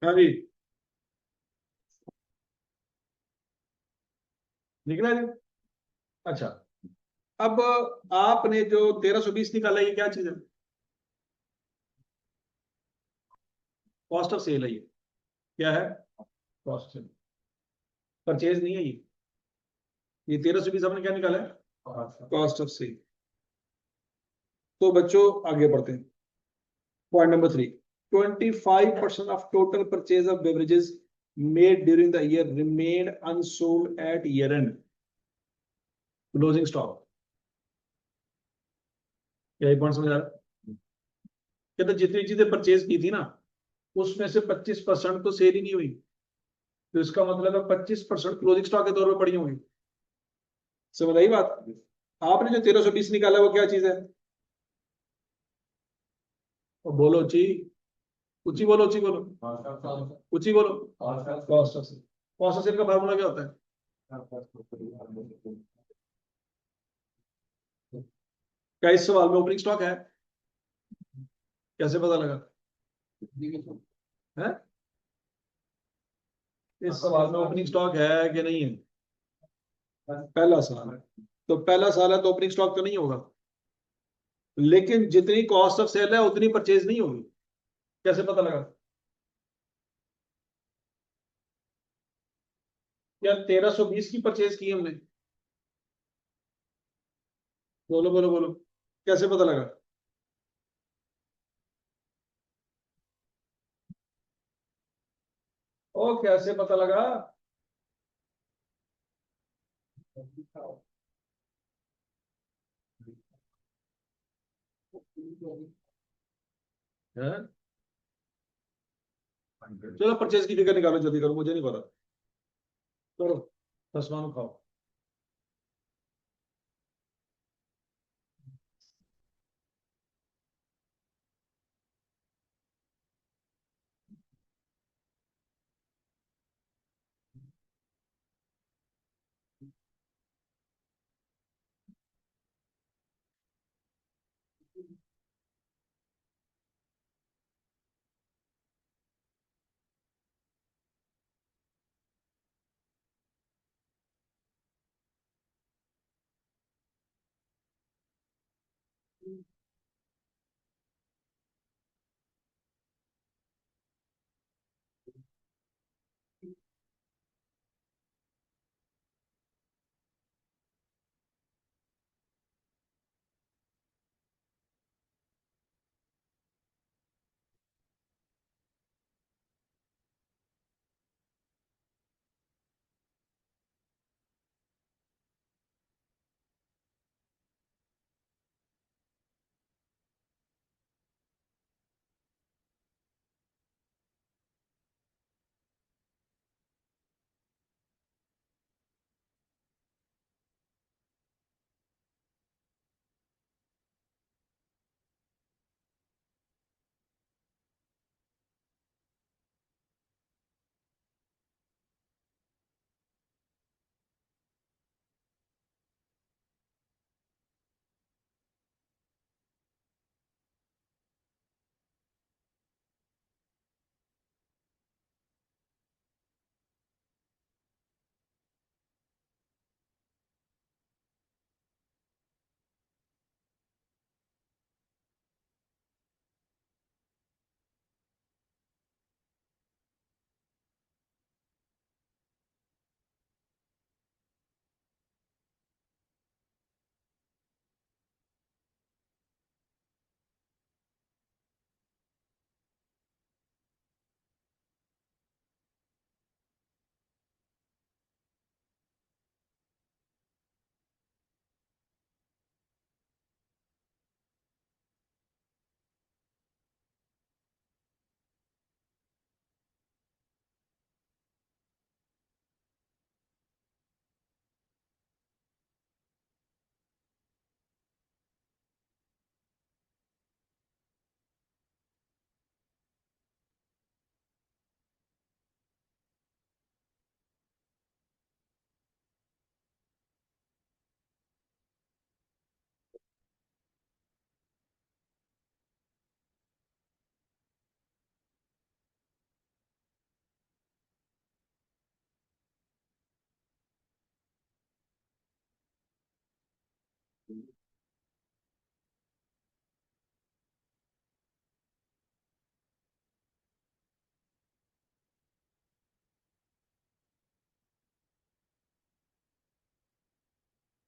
हाँ जी, निकला जी। अच्छा, अब आपने जो 1320 निकाला, ये क्या चीज है? कॉस्ट ऑफ सेल है ये। क्या है? Cost cell. परचेज नहीं है ये 1320 आपने क्या निकाला है? Cost of sale. तो बच्चों आगे बढ़ते हैं। Point number 3, 25% of total purchase of beverages made during the year remained unsold at year end closing stock। यही पॉइंट समझ आ रहा है? कहते जितनी चीजें परचेज की थी ना, उसमें से 25% तो सेल ही नहीं हुई। तो इसका मतलब है 25% क्लोजिंग स्टॉक के तौर पर पड़ी होंगी। समझ आई बात? आपने जो 1320 निकाला वो क्या चीज है? और बोलो ची, ऊंची बोलो, ऊंची बोलो, ऊंची बोलो। Cost of sale. Cost of sale का फार्मूला क्या होता है? क्या इस सवाल में ओपनिंग स्टॉक है? कैसे पता लगा है? इस सवाल में ओपनिंग स्टॉक है कि नहीं है? पहला सवाल है, तो पहला सवाल है तो ओपनिंग स्टॉक तो नहीं होगा। लेकिन जितनी कॉस्ट ऑफ सेल है उतनी परचेज नहीं होगी। कैसे पता लगा? या 1320 की परचेज की हमने? बोलो बोलो बोलो, कैसे पता लगा? ओ कैसे पता लगा? है? चलो परचेज की फिगर निकालो, जल्दी करो, मुझे नहीं पता। करो, 10 खाओ।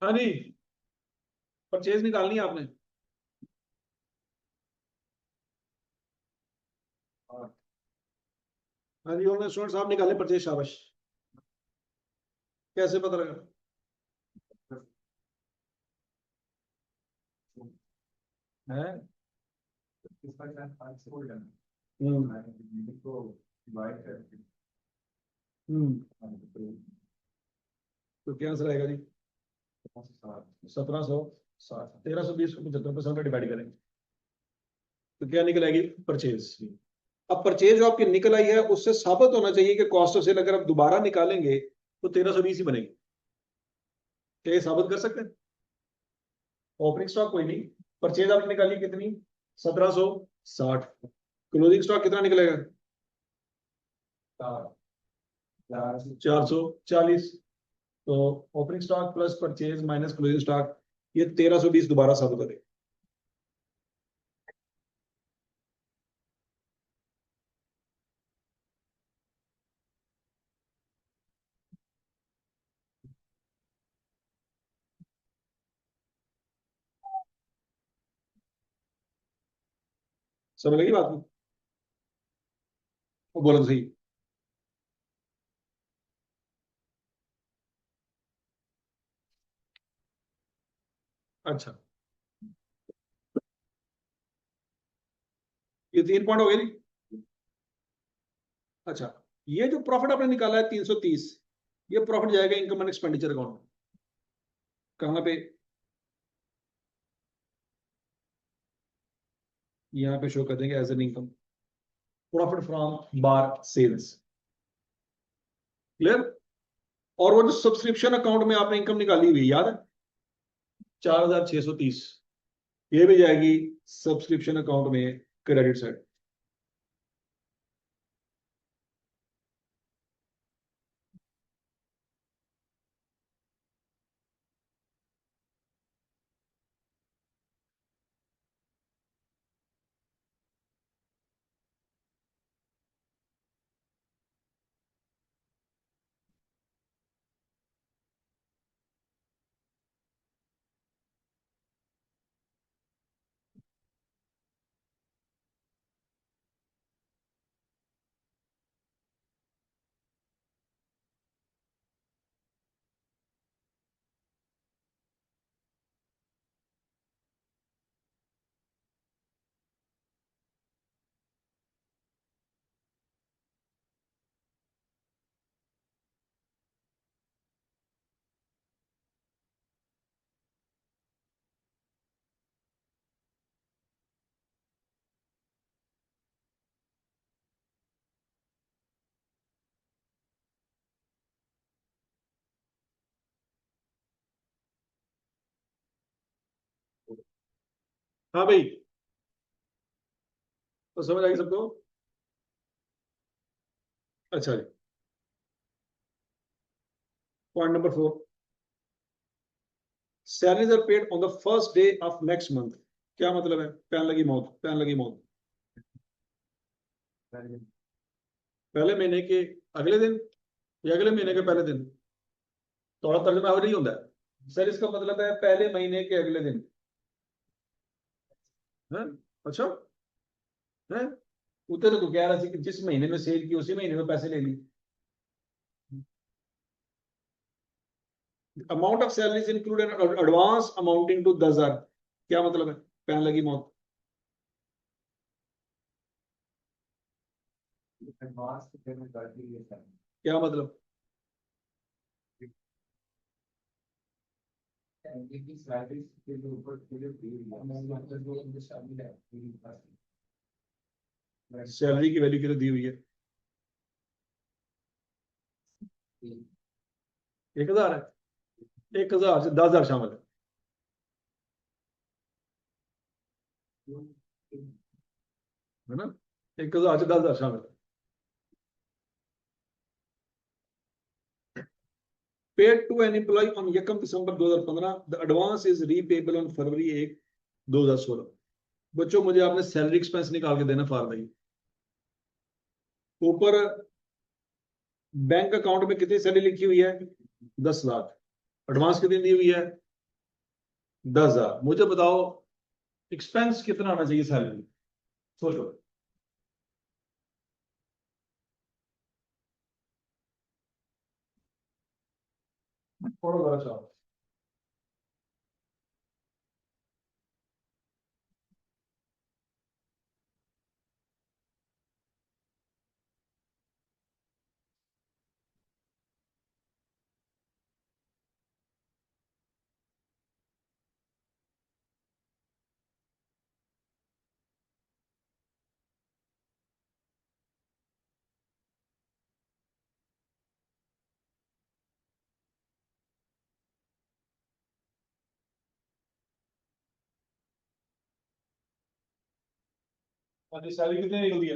हाँ जी, परचेज निकालनी है आपने। हाँ जी, और स्टूडेंट साहब निकाले परचेज, शाबाश। कैसे पता लगा? है। हम्म। तो क्या आंसर आएगा जी? 1760। 1320 को 75% में डिवाइड करेंगे तो क्या निकल आएगी? परचेज। अब परचेज जो आपकी निकल आई है उससे साबित होना चाहिए कि कॉस्ट ऑफ सेल अगर आप दोबारा निकालेंगे तो 1320 ही बनेगी। क्या ये साबित कर सकते हैं? ओपनिंग स्टॉक कोई नहीं, परचेज आपने निकाली कितनी? 1760। क्लोजिंग स्टॉक कितना निकलेगा? 440। तो opening stock plus purchase minus closing stock, ये 1320 दोबारा साबित करें। समझ लगी बात? वो बोलो तो सही। अच्छा, ये 3 पॉइंट हो गए नहीं। अच्छा, ये जो प्रॉफिट आपने निकाला है 330, ये प्रॉफिट जाएगा इनकम एंड एक्सपेंडिचर अकाउंट में। कहाँ पे? यहाँ पे शो कर देंगे as an income, profit from bar sales. Clear? और वो जो सब्सक्रिप्शन अकाउंट में आपने इनकम निकाली हुई है, याद है, 4630, ये भी जाएगी सब्सक्रिप्शन अकाउंट में, क्रेडिट साइड। हाँ भाई, तो समझ आएगी सबको? अच्छा जी, point number 4, salaries are paid on the first day of next month. क्या मतलब है? पैन लगी मौत, पैन लगी मौत, पहले महीने के अगले दिन या अगले महीने के पहले दिन। थोड़ा तर्जमा हो नहीं होता है सर, इसका मतलब है पहले महीने के अगले दिन है। अच्छा है, उतने तो कह रहा था कि जिस महीने में सेल की उसी महीने में पैसे ले ली। Amount of salaries include advance amounting to 10,000। क्या मतलब है पैन लगी मौत? एडवांस पेमेंट कर दी है सर। क्या मतलब? सैलरी के ऊपर सैलरी की वैल्यू कितनी दी हुई है? 1,000 है, 1,000 से 10,000 शामिल है ना? 1,000 से 10,000 शामिल है। Paid to an employ on 1 December 2015, the advance is repayable on February 1, 2016। बच्चों मुझे आपने सैलरी एक्सपेंस निकाल के देना फार भाई। ऊपर बैंक अकाउंट में कितनी सैलरी लिखी हुई है? 10 लाख। एडवांस कितनी दी हुई है? 10,000। मुझे बताओ एक्सपेंस कितना आना चाहिए सैलरी? सोचो। थोड़ा बड़ा चाहो। सैलरी कितनी निकलती है?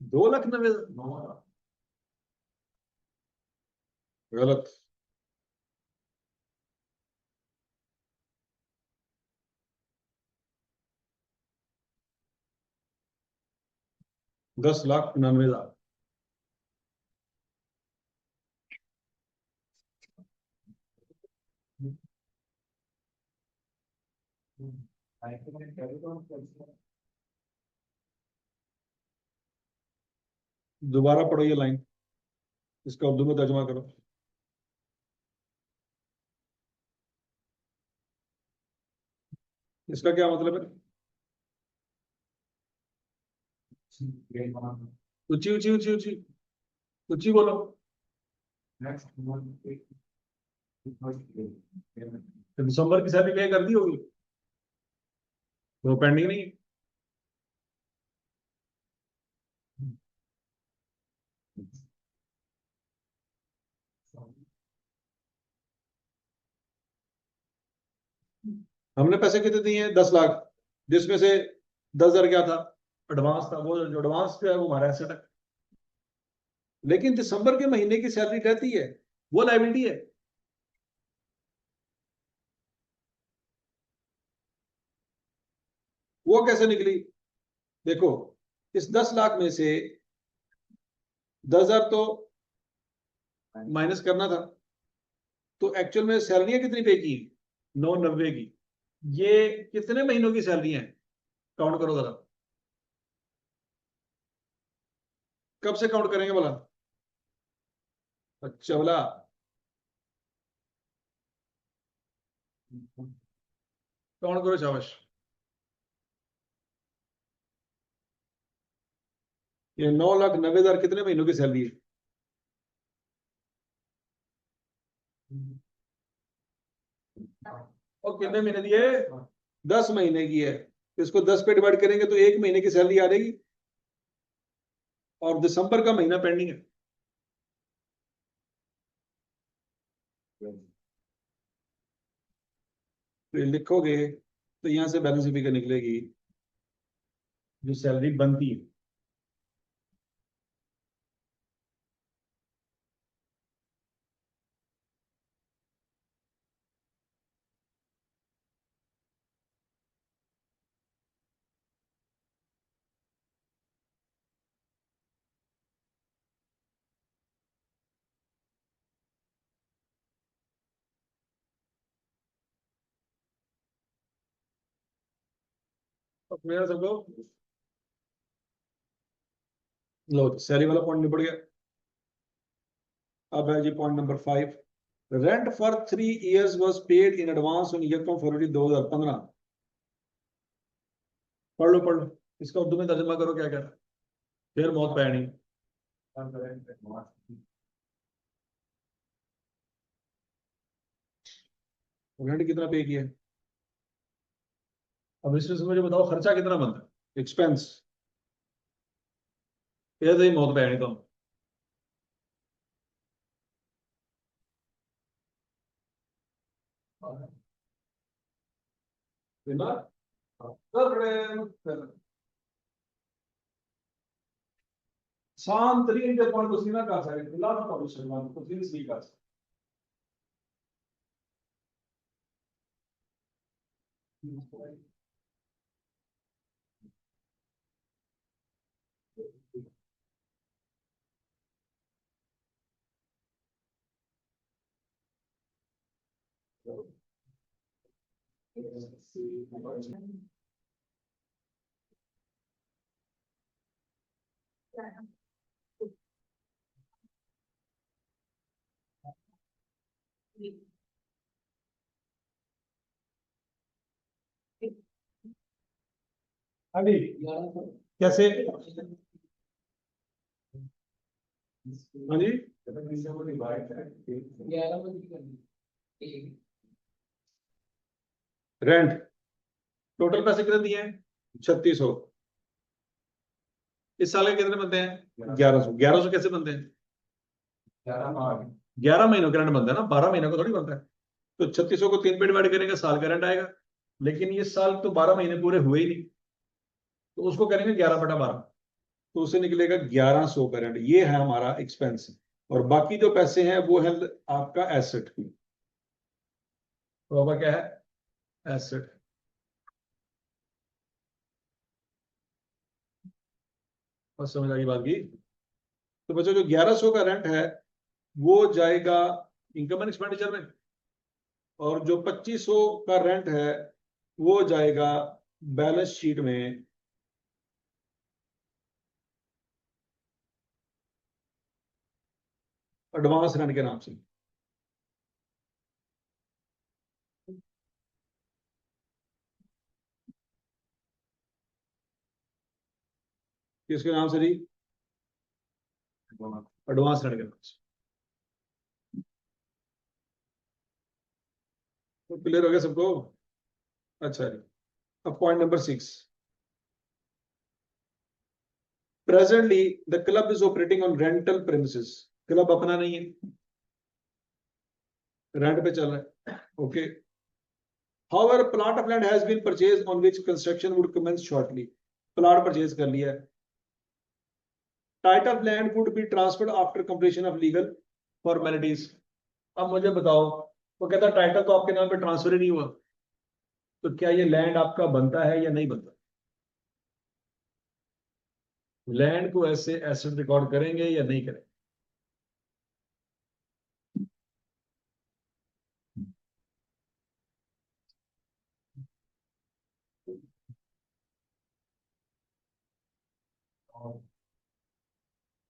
2,90,000? गलत। 10,99,000। दोबारा पढ़ो ये लाइन, इसका उर्दू में तर्जुमा करो। इसका क्या मतलब है? ऊंची ऊंची ऊंची ऊंची ऊंची बोलो। तो दिसंबर की सैलरी पे कर दी होगी, वो पेंडिंग नहीं है। हमने पैसे कितने दिए हैं? 10 लाख, जिसमें से 10,000 क्या था? एडवांस था। वो जो एडवांस जो है वो हमारा एसेट है, लेकिन दिसंबर के महीने की सैलरी रहती है, वो लायबिलिटी है। वो कैसे निकली? देखो, इस 10 लाख में से 10,000 तो माइनस करना था, तो एक्चुअल में सैलरियां कितनी पे की? 990 की। ये कितने महीनों की सैलरी है? काउंट करो जरा। कब से काउंट करेंगे बोला? अच्छा बोला। काउंट करो, शाबाश। ये 9,90,000 कितने महीनों की सैलरी है? और कितने महीने दिए? 10 महीने की है। इसको 10 पे डिवाइड करेंगे तो 1 महीने की सैलरी आ जाएगी, और दिसंबर का महीना पेंडिंग है। तो ये लिखोगे तो यहां से बैलेंस फिगर निकलेगी, जो सैलरी बनती है। तो मेरा सबको लो, सैलरी वाला पॉइंट निपट गया। अब है जी point number 5। Rent for 3 years was paid in advance on यकम फरवरी 2015। पढ़ लो पढ़ लो, इसका उर्दू में तर्जुमा करो क्या क्या। फिर मौत पैनी। रेंट कितना पे किया? अब इसमें से मुझे बताओ खर्चा कितना बनता है, एक्सपेंस। ये तो ही मौत पैनी तो। शांत तरीके से पॉइंट को सीना कर सकते, लाभ का विषय को सीधी कर सकते। अभी कैसे? हाँ जी, रेंट टोटल पैसे कितने दिए हैं? 3600। इस साल के कितने बनते हैं? 1100। 1100 कैसे बनते हैं? 11 महीनों का रेंट बनता है ना, 12 महीनों का थोड़ी बनता है। तो 3600 को 3 पे डिवाइड करेंगे, साल का रेंट आएगा। लेकिन ये साल तो 12 महीने पूरे हुए ही नहीं, तो उसको करेंगे 11/12, तो उसे निकलेगा 1100 का रेंट। ये है हमारा एक्सपेंस, और बाकी जो पैसे हैं वो है आपका एसेट। तो आपका क्या है? एसेट। बस समझ आ गई बात की। तो बच्चों जो 1100 का रेंट है वो जाएगा इनकम एंड एक्सपेंडिचर में, और जो 2500 का रेंट है वो जाएगा बैलेंस शीट में एडवांस रेंट के नाम से। किसके नाम से जी? एडवांस रेंट के नाम से। तो क्लियर हो गया सबको? अच्छा जी। अब point number 6। Presently the club is operating on rental premises. Club अपना नहीं है, रेंट पे चल रहा है। Okay. However, a plot of land has been purchased on which construction would commence shortly. Plot purchase कर लिया है। Title of land would be transferred after completion of legal formalities. अब मुझे बताओ, वो कहता टाइटल तो आपके नाम पे ट्रांसफर ही नहीं हुआ, तो क्या ये लैंड आपका बनता है या नहीं बनता? लैंड को ऐसे एसेट रिकॉर्ड करेंगे या नहीं करेंगे?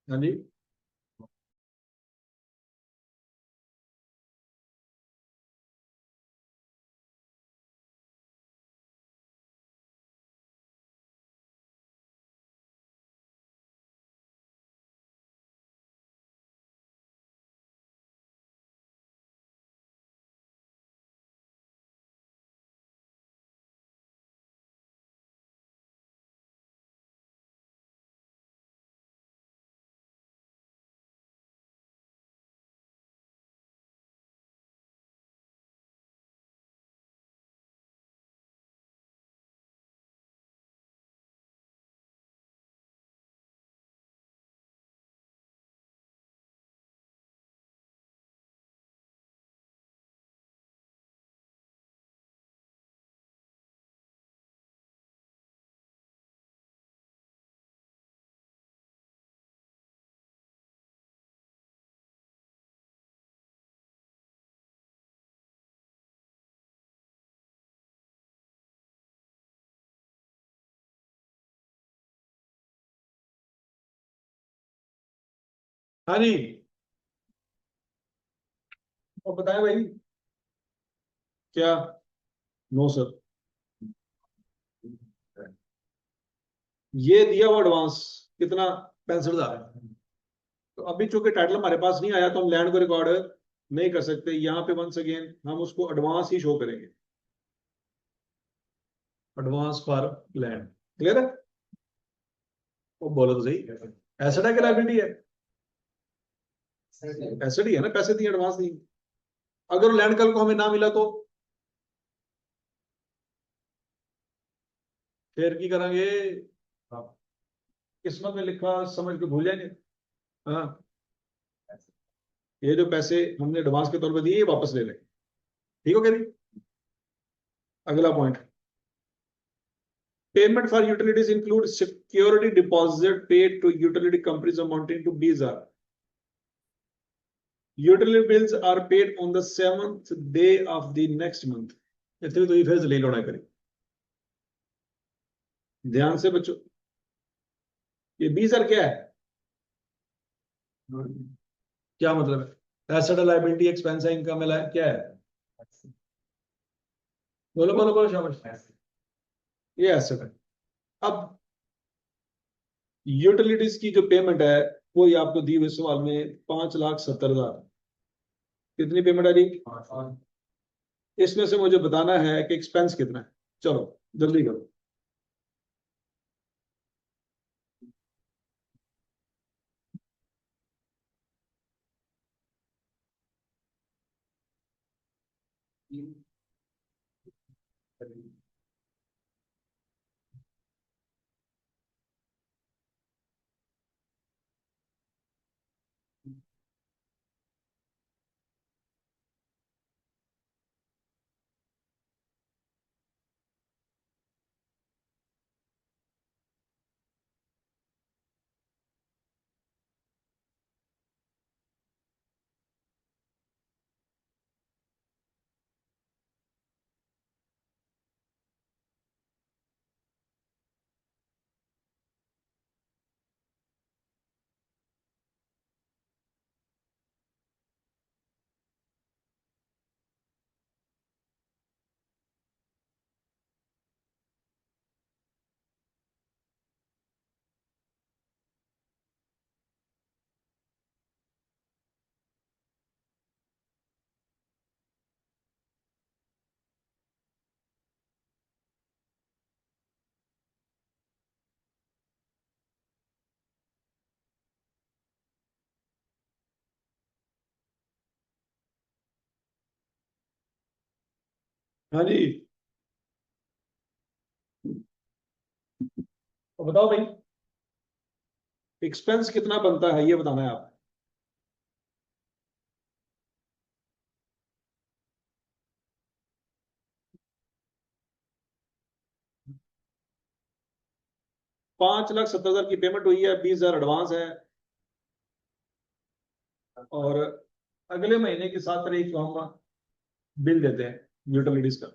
हाँ जी। हाँ जी। और बताएं भाई। क्या? No sir. ये दिया वो एडवांस कितना? 65,000। तो अभी चूंकि टाइटल हमारे पास नहीं आया तो हम लैंड को रिकॉर्ड नहीं कर सकते। यहाँ पे वंस अगेन हम उसको एडवांस ही शो करेंगे। Advance for land. क्लियर है? वो बोलो तो सही। एसेट है कि लायबिलिटी है? एसेट ही है ना, पैसे दिए एडवांस नहीं। अगर लैंड कल को हमें ना मिला तो फिर की करेंगे? किस्मत में लिखा समझ के भूल जाएंगे। हाँ। ये जो पैसे हमने एडवांस के तौर पे दिए ये वापस ले लें। ठीक हो गया नहीं? अगला point. Payment for utilities include security deposit paid to utility companies amounting to 20,000। Utility bills are paid on the 7th day of the next month. इतनी तो ये फिर ले लौड़ा करें। ध्यान से बच्चों, ये 20,000 क्या है? क्या मतलब है? एसेट लायबिलिटी एक्सपेंस है इनकम है क्या है? बोलो बोलो बोलो शाबाश। ये एसेट है। अब यूटिलिटीज की जो पेमेंट है वो ये आपको दी हुई सवाल में 5,70,000। कितनी पेमेंट आ रही? इसमें से मुझे बताना है कि एक्सपेंस कितना है। चलो जल्दी करो। हाँ जी। तो बताओ भाई, एक्सपेंस कितना बनता है ये बताना है आप। 5,70,000 की पेमेंट हुई है, 20,000 एडवांस है, और अगले महीने की 7 तारीख को हम बिल देते हैं यूटिलिटीज का।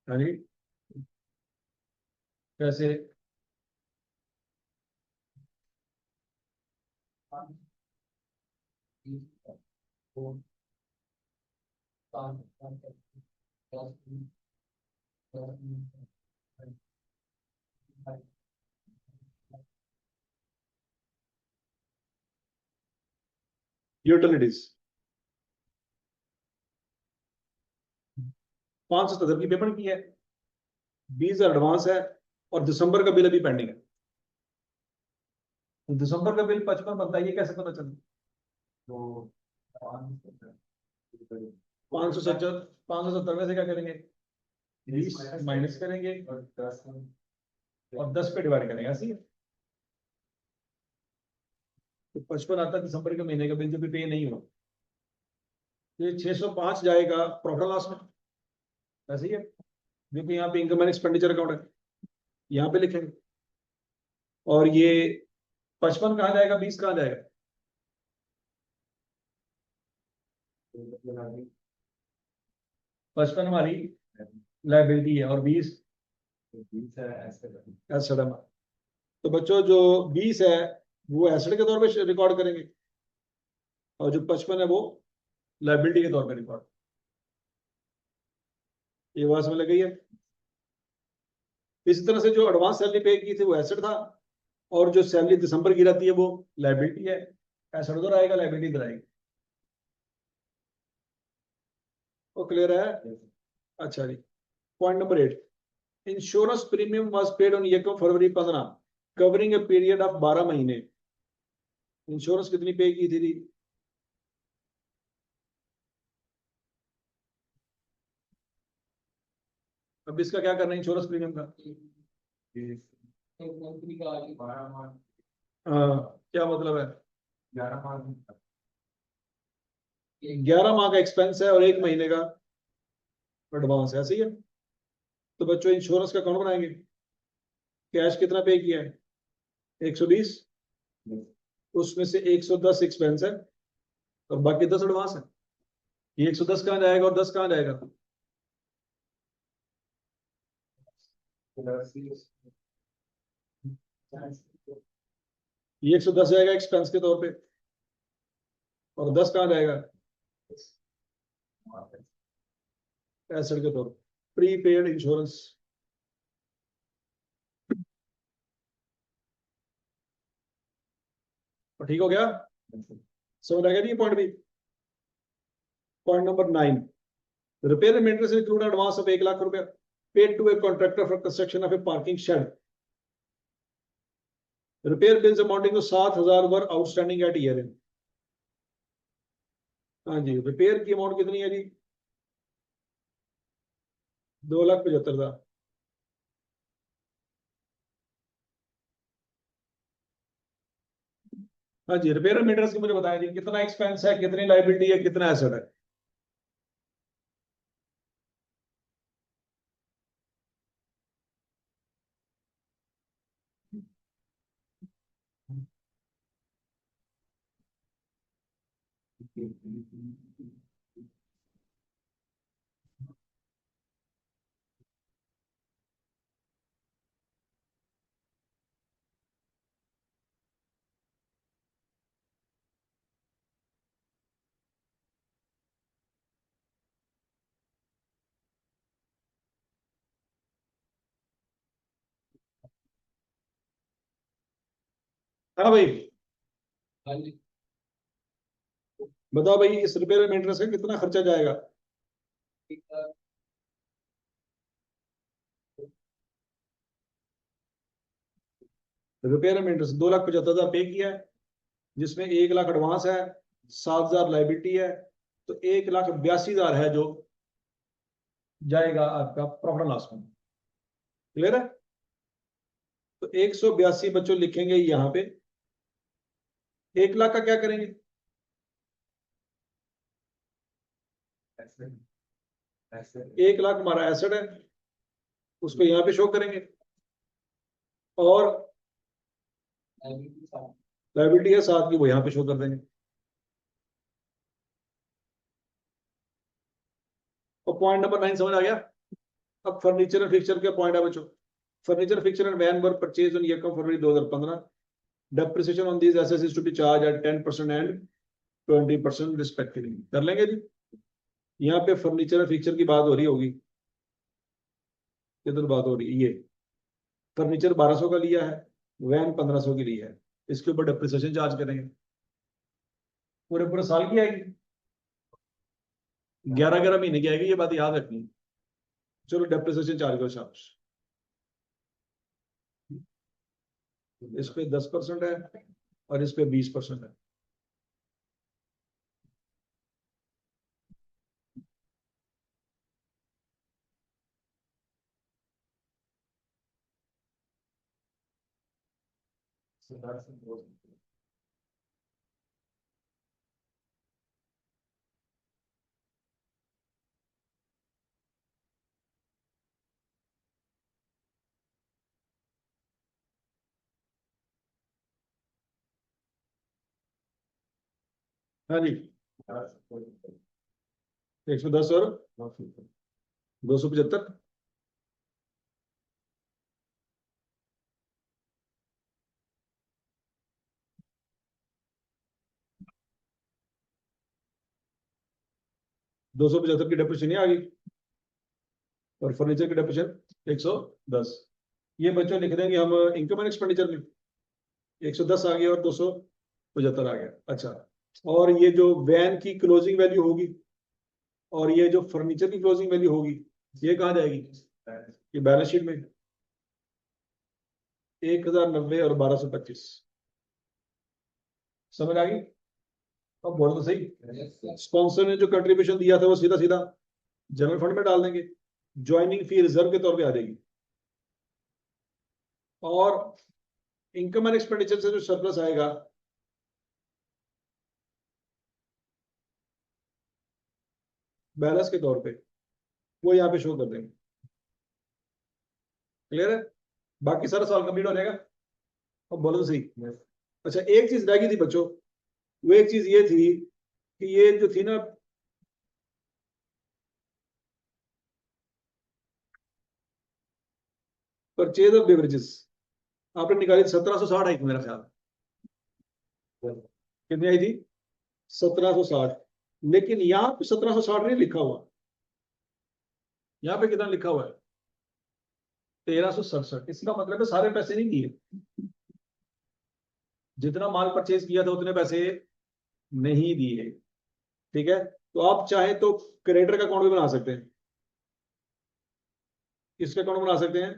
हाँ जी। कैसे? यूटिलिटीज 5,70,000 की पेमेंट की है, 20,000 एडवांस है, और दिसंबर का बिल अभी पेंडिंग है। तो दिसंबर का बिल 55 बनता है, ये कैसे पता चला? 570, 570 में से क्या करेंगे? 20 माइनस करेंगे और 10 पे डिवाइड करेंगे, ऐसे ही है। तो 55 आता है दिसंबर के महीने का बिल जो भी पे नहीं हुआ। ये 605 जाएगा प्रॉफिट लॉस में, ऐसे ही है। क्योंकि यहाँ पे इनकम एंड एक्सपेंडिचर अकाउंट है, यहाँ पे लिखेंगे। और ये 55 कहाँ जाएगा, 20 कहाँ जाएगा? 55 हमारी लाइबिलिटी है और 20 एसेट है। तो बच्चों जो 20 है वो एसेट के तौर पे रिकॉर्ड करेंगे, और जो 55 है वो लाइबिलिटी के तौर पे रिकॉर्ड। ये बात समझ लग गई है? इसी तरह से जो एडवांस सैलरी पे की थी वो एसेट था, और जो सैलरी दिसंबर की रहती है वो लाइबिलिटी है। एसेट उधर आएगा, लाइबिलिटी इधर आएगी। वो क्लियर है? अच्छा जी। Point number 8, insurance premium was paid on 1 फरवरी 15, कवरिंग ए पीरियड ऑफ 12 महीने। इंश्योरेंस कितनी पे की थी? अब इसका क्या करना है इंश्योरेंस प्रीमियम का? क्या मतलब है? 11 माह का एक्सपेंस है और 1 महीने का एडवांस है, ऐसे ही है। तो बच्चों इंश्योरेंस का कौन बनाएंगे? कैश कितना पे किया है? 120, उसमें से 110 एक्सपेंस है और बाकी 10 एडवांस है। ये 110 कहाँ जाएगा और 10 कहाँ जाएगा? ये 110 जाएगा एक्सपेंस के तौर पे, और 10 कहाँ जाएगा? एसेट के तौर पे, प्रीपेड इंश्योरेंस। ठीक हो गया? समझ आ गया नहीं पॉइंट भी? Point number 9, repair and maintenance include advance of 1 lakh rupaya paid to a contractor for construction of a parking shed. Repair bills amounting to 7,000 were outstanding at year end. हाँ जी, रिपेयर की अमाउंट कितनी है जी? 2,75,000। हाँ जी, रिपेयर एंड मेंटेनेंस की मुझे बताया जी, कितना एक्सपेंस है, कितनी लाइबिलिटी है, कितना एसेट है? है ना भाई? बताओ भाई, इस रिपेयर मेंटेनेंस का कितना खर्चा जाएगा? रिपेयर मेंटेनेंस 2,75,000 पे किया है, जिसमें 1 लाख एडवांस है, 7,000 लाइबिलिटी है, तो 1,82,000 है जो जाएगा आपका प्रॉफिट लॉस में। क्लियर है? तो 182 बच्चों लिखेंगे यहां पे। 1 लाख का क्या करेंगे? ऐसे 1 लाख हमारा एसेट है, उसको यहां पे शो करेंगे, और लाइबिलिटी है 7 की, वो यहां पे शो कर देंगे। और पॉइंट नंबर 9 समझ आ गया? अब फर्नीचर एंड फिक्सचर के पॉइंट है बच्चों। Furniture fixture and van were purchase on year come February 2015। Depreciation on these assets is to be charge at 10% and 20% respectively. कर लेंगे जी। यहाँ पे फर्नीचर एंड फिक्सचर की बात हो रही होगी, किधर बात हो रही है? ये फर्नीचर 1200 का लिया है, वैन 1500 की ली है, इसके ऊपर डेप्रिसिएशन चार्ज करेंगे। पूरे पूरे साल की आएगी, 11-11 महीने की आएगी, ये बात याद रखनी है। चलो डेप्रिसिएशन चार्ज करो शाबाश। इस पे 10% है और इस पे 20% है। हाँ जी, 110 और 275। 275 की डेप्रिसिएशन नहीं आ गई, और फर्नीचर की डेप्रिसिएशन 110। ये बच्चों लिख देंगे हम इनकम एंड एक्सपेंडिचर में। 110 आ गया और 275 आ गया। अच्छा, और ये जो वैन की क्लोजिंग वैल्यू होगी और ये जो फर्नीचर की क्लोजिंग वैल्यू होगी, ये कहाँ जाएगी? ये बैलेंस शीट में। 1,090 और 1,225। समझ आ गई? अब बोलो तो सही। स्पॉन्सर ने जो कंट्रीब्यूशन दिया था वो सीधा सीधा जनरल फंड में डाल देंगे, ज्वाइनिंग फी रिजर्व के तौर पे आ जाएगी, और इनकम एंड एक्सपेंडिचर से जो सरप्लस आएगा बैलेंस के तौर पे, वो यहाँ पे शो कर देंगे। क्लियर है? बाकी सारा सवाल कंप्लीट हो जाएगा। अब बोलो तो सही। अच्छा, एक चीज रह गई थी बच्चों, वो एक चीज ये थी कि ये जो थी ना, परचेज ऑफ बेवरेजेस, आपने निकाली 1760 आई थी मेरा ख्याल। कितनी आई थी? 1760। लेकिन यहाँ पे 1760 नहीं लिखा हुआ, यहाँ पे कितना लिखा हुआ है? 1367। इसका मतलब है सारे पैसे नहीं दिए, जितना माल परचेज किया था उतने पैसे नहीं दिए। ठीक है, तो आप चाहे तो क्रेडिटर का अकाउंट भी बना सकते हैं। किसका अकाउंट बना सकते हैं?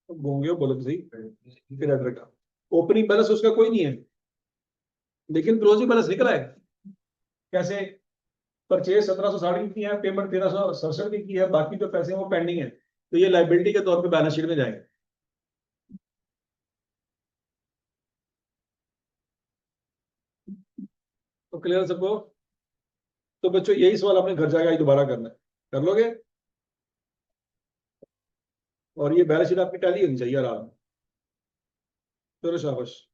होंगे, बोलो तो सही। क्रेडिटर का ओपनिंग बैलेंस उसका कोई नहीं है, लेकिन क्लोजिंग बैलेंस निकला है। कैसे? परचेज 1760 की है, पेमेंट 1367 की है, बाकी जो पैसे हैं वो पेंडिंग है, तो ये लाइबिलिटी के तौर पे बैलेंस शीट में जाएंगे। तो क्लियर सबको? तो बच्चों यही सवाल अपने घर जाकर दोबारा करना है, कर लोगे? और ये बैलेंस शीट आपकी टैली होनी चाहिए आराम। चलो शाबाश।